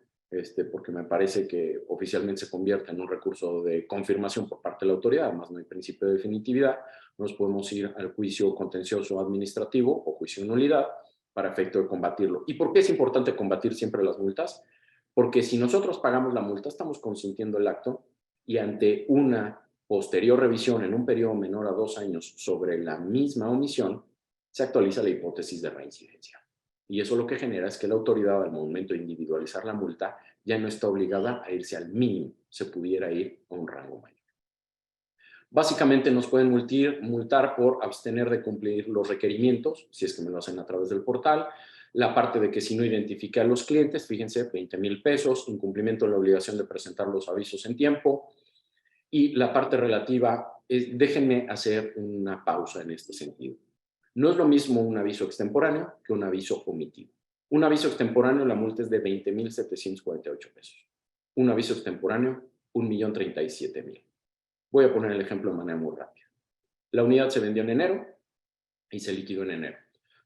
porque me parece que oficialmente se convierte en un recurso de confirmación por parte de la autoridad, además no hay principio de definitividad. Nos podemos ir al juicio contencioso administrativo o juicio de nulidad para efecto de combatirlo. ¿Y por qué es importante combatir siempre las multas? Porque si nosotros pagamos la multa, estamos consintiendo el acto y ante una posterior revisión en un periodo menor a 2 años sobre la misma omisión, se actualiza la hipótesis de reincidencia. Y eso lo que genera es que la autoridad, al momento de individualizar la multa, ya no está obligada a irse al mínimo, se pudiera ir a un rango mayor. Básicamente nos pueden multar por abstener de cumplir los requerimientos, si es que me lo hacen a través del portal. La parte de que si no identifique a los clientes, fíjense, 20,000 pesos, incumplimiento de la obligación de presentar los avisos en tiempo. Y la parte relativa, déjenme hacer una pausa en este sentido. No es lo mismo un aviso extemporáneo que un aviso omitido. Un aviso extemporáneo, la multa es de 20,748 pesos. Un aviso extemporáneo, 1,037,000. Voy a poner el ejemplo de manera muy rápida. La unidad se vendió en enero y se liquidó en enero.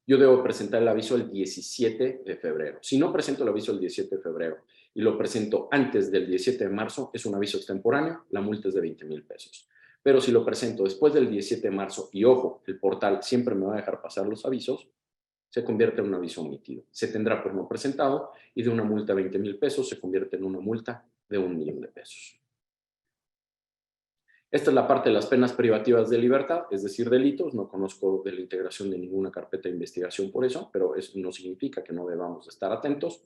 Yo debo presentar el aviso el 17 de febrero. Si no presento el aviso el 17 de febrero y lo presento antes del 17 de marzo, es un aviso extemporáneo, la multa es de 20,000 pesos. Pero si lo presento después del 17 de marzo, y ojo, el portal siempre me va a dejar pasar los avisos, se convierte en un aviso omitido. Se tendrá por no presentado y de una multa de 20,000 pesos se convierte en una multa de 1,000,000 de pesos. Esta es la parte de las penas privativas de libertad, es decir, delitos. No conozco de la integración de ninguna carpeta de investigación por eso, pero eso no significa que no debamos estar atentos.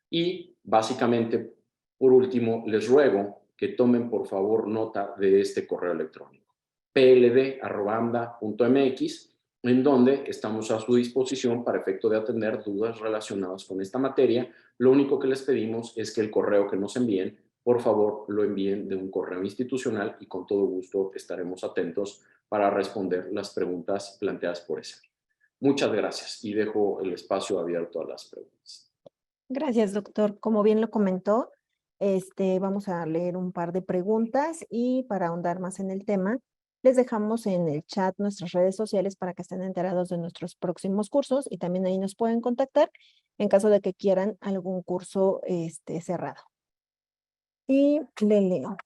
Y básicamente, por último, les ruego que tomen por favor nota de este correo electrónico, pld@amda.mx, en donde estamos a su disposición para efecto de atender dudas relacionadas con esta materia. Lo único que les pedimos es que el correo que nos envíen, por favor, lo envíen de un correo institucional y con todo gusto estaremos atentos para responder las preguntas planteadas por ese. Muchas gracias y dejo el espacio abierto a las preguntas. Gracias, doctor. Como bien lo comentó, vamos a leer un par de preguntas y para ahondar más en el tema, les dejamos en el chat nuestras redes sociales para que estén enterados de nuestros próximos cursos y también ahí nos pueden contactar en caso de que quieran algún curso cerrado. Y le leo.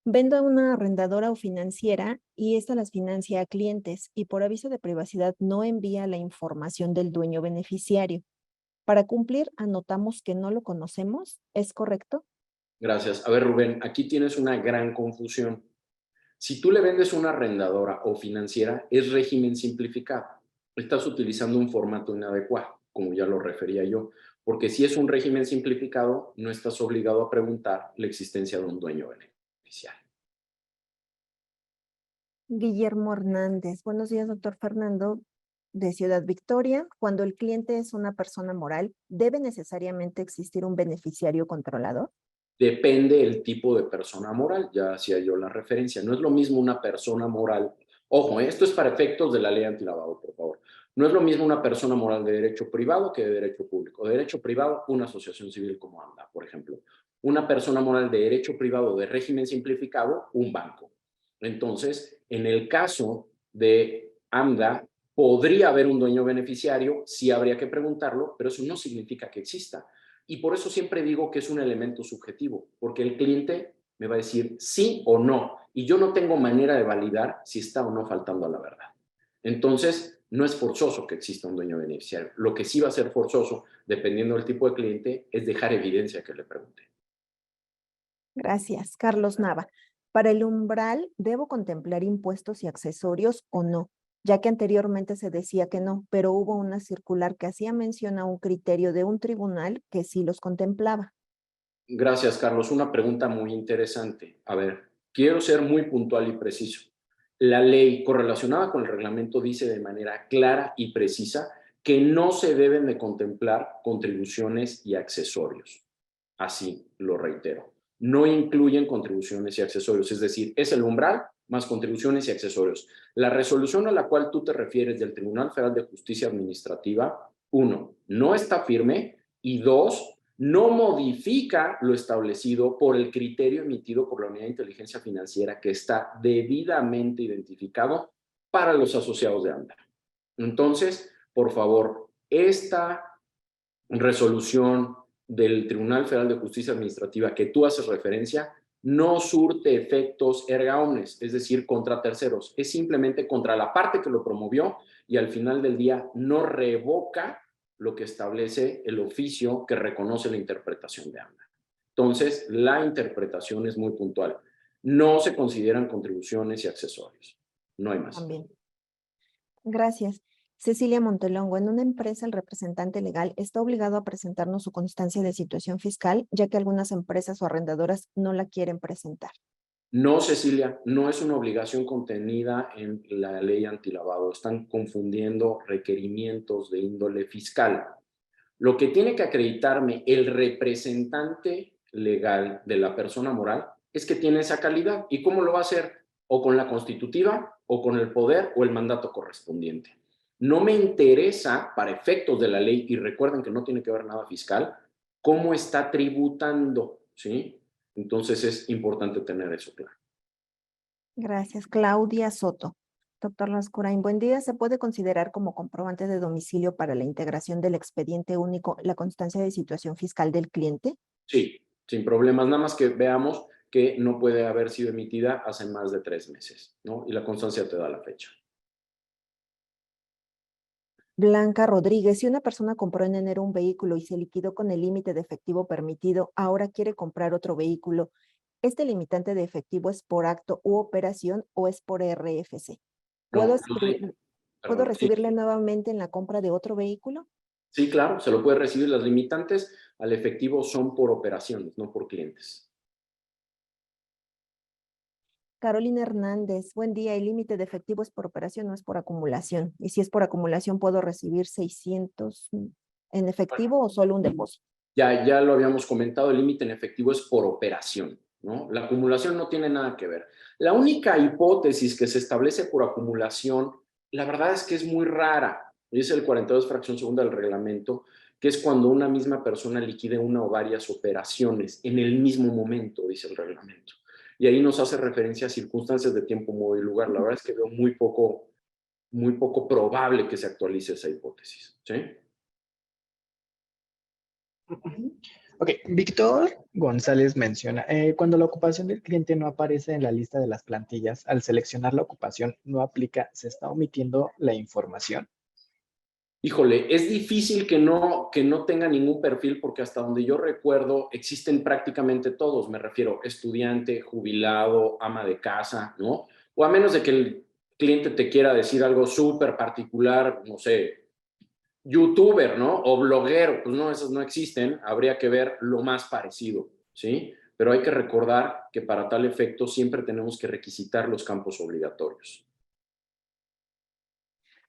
Vendo a una arrendadora o financiera y esta las financia a clientes y por aviso de privacidad no envía la información del dueño beneficiario. Para cumplir, anotamos que no lo conocemos, ¿es correcto? Gracias. A ver, Rubén, aquí tienes una gran confusión. Si tú le vendes una arrendadora o financiera, es régimen simplificado. Estás utilizando un formato inadecuado, como ya lo refería yo, porque si es un régimen simplificado, no estás obligado a preguntar la existencia de un dueño beneficiario. Guillermo Hernández. Buenos días, doctor Fernando, de Ciudad Victoria. Cuando el cliente es una persona moral, ¿debe necesariamente existir un beneficiario controlador? Depende el tipo de persona moral, ya hacía yo la referencia. No es lo mismo una persona moral. Ojo, esto es para efectos de la ley antilavado, por favor. No es lo mismo una persona moral de derecho privado que de derecho público. De derecho privado, una asociación civil como AMDA, por ejemplo. Una persona moral de derecho privado de régimen simplificado, un banco. Entonces, en el caso de AMDA, podría haber un dueño beneficiario, sí habría que preguntarlo, pero eso no significa que exista. Y por eso siempre digo que es un elemento subjetivo, porque el cliente me va a decir sí o no, y yo no tengo manera de validar si está o no faltando a la verdad. Entonces, no es forzoso que exista un dueño beneficiario. Lo que sí va a ser forzoso, dependiendo del tipo de cliente, es dejar evidencia que le pregunte. Gracias. Carlos Nava. Para el umbral, ¿debo contemplar impuestos y accesorios o no? ya que anteriormente se decía que no, pero hubo una circular que hacía mención a un criterio de un tribunal que sí los contemplaba. Gracias, Carlos. Una pregunta muy interesante. A ver, quiero ser muy puntual y preciso. La ley correlacionada con el reglamento dice de manera clara y precisa que no se deben de contemplar contribuciones y accesorios. Así, lo reitero. No incluyen contribuciones y accesorios, es decir, es el umbral más contribuciones y accesorios. La resolución a la cual tú te refieres del Tribunal Federal de Justicia Administrativa, uno, no está firme y dos, no modifica lo establecido por el criterio emitido por la Unidad de Inteligencia Financiera que está debidamente identificado para los asociados de AMDA. Entonces, por favor, esta resolución del Tribunal Federal de Justicia Administrativa que tú haces referencia no surte efectos erga omnes, es decir, contra terceros, es simplemente contra la parte que lo promovió y al final del día no revoca lo que establece el oficio que reconoce la interpretación de AMDA. Entonces, la interpretación es muy puntual. No se consideran contribuciones y accesorios. No hay más. También. Gracias. Cecilia Montelongo, en una empresa el representante legal está obligado a presentarnos su constancia de situación fiscal, ya que algunas empresas o arrendadoras no la quieren presentar. No, Cecilia, no es una obligación contenida en la ley antilavado. Están confundiendo requerimientos de índole fiscal. Lo que tiene que acreditarme el representante legal de la persona moral es que tiene esa calidad. ¿Y cómo lo va a hacer? O con la constitutiva, o con el poder, o el mandato correspondiente. No me interesa, para efectos de la ley, y recuerden que no tiene que ver nada fiscal, cómo está tributando, ¿sí? Entonces es importante tener eso claro. Gracias. Claudia Soto. Doctor Lascurain, buen día. ¿Se puede considerar como comprobante de domicilio para la integración del expediente único la constancia de situación fiscal del cliente? Sí, sin problemas, nada más que veamos que no puede haber sido emitida hace más de 3 meses, ¿no? Y la constancia te da la fecha. Blanca Rodríguez, si una persona compró en enero un vehículo y se liquidó con el límite de efectivo permitido, ahora quiere comprar otro vehículo, ¿este limitante de efectivo es por acto u operación o es por RFC? ¿Puedo, No, ¿Puedo perdón, sí, recibirle nuevamente en la compra de otro vehículo? sí, claro, se lo puede recibir. Las limitantes al efectivo son por operaciones, no por clientes. Carolina Hernández, buen día. El límite de efectivo es por operación, no es por acumulación. Y si es por acumulación, ¿puedo recibir 600 en Bueno, efectivo o solo un depósito? ya lo habíamos comentado, el límite en efectivo es por operación, ¿no? La acumulación no tiene nada que ver. La única hipótesis que se establece por acumulación, la verdad es que es muy rara. Dice el 42 fracción segunda del reglamento, que es cuando una misma persona liquide una o varias operaciones en el mismo momento, dice el reglamento. Y ahí nos hace referencia a circunstancias de tiempo, modo y lugar. La verdad es que veo muy poco probable que se actualice esa hipótesis, ¿sí? Ujú. Ok, Víctor González menciona, cuando la ocupación del cliente no aparece en la lista de las plantillas, al seleccionar la ocupación no aplica, ¿se está omitiendo la información? Híjole, es difícil que no tenga ningún perfil porque hasta donde yo recuerdo existen prácticamente todos, me refiero estudiante, jubilado, ama de casa, ¿no? O a menos de que el cliente te quiera decir algo súper particular, no sé, youtuber, ¿no? O bloguero, pues no, esos no existen, habría que ver lo más parecido, ¿sí? Pero hay que recordar que para tal efecto siempre tenemos que requisitar los campos obligatorios.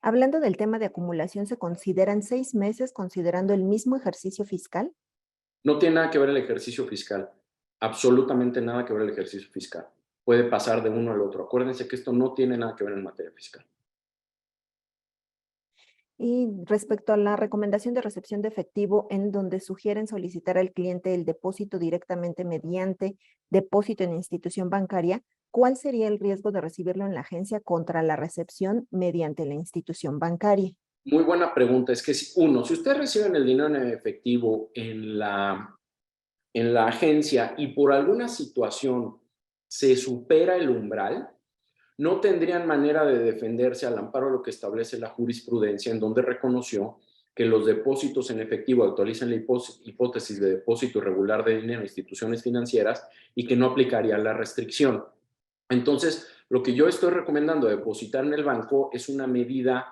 Hablando del tema de acumulación, ¿se consideran 6 meses considerando el mismo ejercicio fiscal? No tiene nada que ver el ejercicio fiscal, absolutamente nada que ver el ejercicio fiscal. Puede pasar de uno al otro. Acuérdense que esto no tiene nada que ver en materia fiscal. Y respecto a la recomendación de recepción de efectivo, en donde sugieren solicitar al cliente el depósito directamente mediante depósito en institución bancaria, ¿cuál sería el riesgo de recibirlo en la agencia contra la recepción mediante la institución bancaria? Muy buena pregunta. Es que, uno, si ustedes reciben el dinero en efectivo en la agencia y por alguna situación se supera el umbral, no tendrían manera de defenderse al amparo de lo que establece la jurisprudencia, en donde reconoció que los depósitos en efectivo actualizan la hipótesis de depósito irregular de dinero en instituciones financieras y que no aplicaría la restricción. Entonces, lo que yo estoy recomendando depositar en el banco es una medida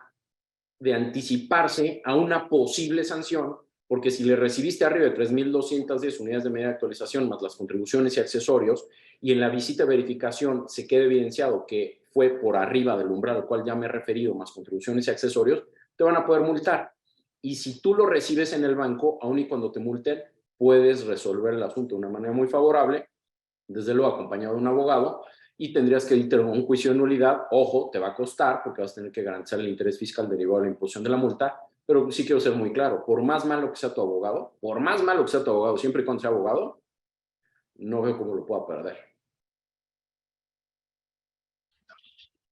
de anticiparse a una posible sanción, porque si le recibiste arriba de 3,210 unidades de medida de actualización más las contribuciones y accesorios, y en la visita de verificación se queda evidenciado que fue por arriba del umbral al cual ya me he referido, más contribuciones y accesorios, te van a poder multar. Y si tú lo recibes en el banco, aun y cuando te multen, puedes resolver el asunto de una manera muy favorable, desde luego acompañado de un abogado, y tendrías que ir a un juicio de nulidad. Ojo, te va a costar porque vas a tener que garantizar el interés fiscal derivado de la imposición de la multa, pero sí quiero ser muy claro, por más malo que sea tu abogado, siempre y cuando sea abogado, no veo cómo lo pueda perder.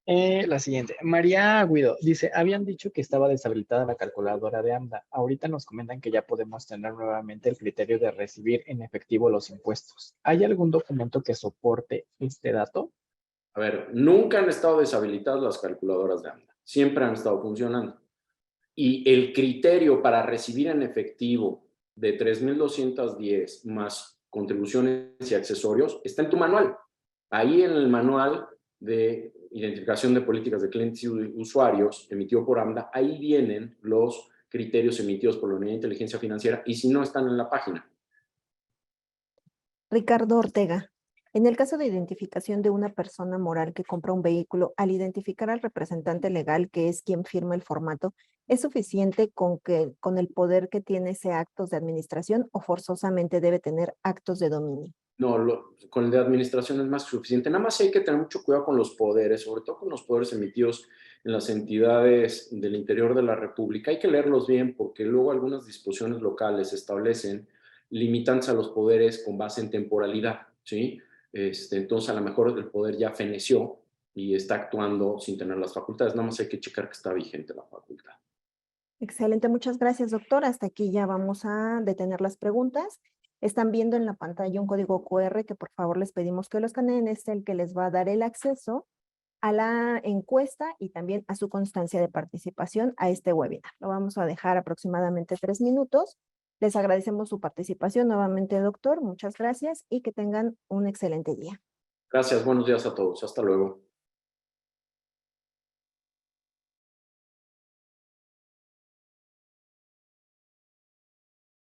La siguiente, María Guido dice, habían dicho que estaba deshabilitada la calculadora de AMDA. Ahorita nos comentan que ya podemos tener nuevamente el criterio de recibir en efectivo los impuestos. ¿Hay algún documento que soporte este dato? A ver, nunca han estado deshabilitadas las calculadoras de AMDA, siempre han estado funcionando. Y el criterio para recibir en efectivo de 3,210 más contribuciones y accesorios está en tu manual. Ahí en el manual de identificación de políticas de clientes y usuarios emitido por AMDA, ahí vienen los criterios emitidos por la Unidad de Inteligencia Financiera, y si no, están en la página. Ricardo Ortega. En el caso de identificación de una persona moral que compra un vehículo, al identificar al representante legal, que es quien firma el formato, ¿es suficiente con el poder que tiene ese actos de administración o forzosamente debe tener actos de dominio? No, con el de administración es más que suficiente. Nada más hay que tener mucho cuidado con los poderes, sobre todo con los poderes emitidos en las entidades del interior de la República. Hay que leerlos bien porque luego algunas disposiciones locales establecen limitantes a los poderes con base en temporalidad, ¿sí? Entonces, a lo mejor el poder ya feneció y está actuando sin tener las facultades. Nada más hay que checar que está vigente la facultad. Excelente, muchas gracias, doctor. Hasta aquí ya vamos a detener las preguntas. Están viendo en la pantalla un código QR que por favor les pedimos que lo escaneen. Es el que les va a dar el acceso a la encuesta y también a su constancia de participación a este webinar. Lo vamos a dejar aproximadamente 3 minutos. Les agradecemos su participación nuevamente, doctor. Muchas gracias y que tengan un excelente día. Gracias, buenos días a todos. Hasta luego.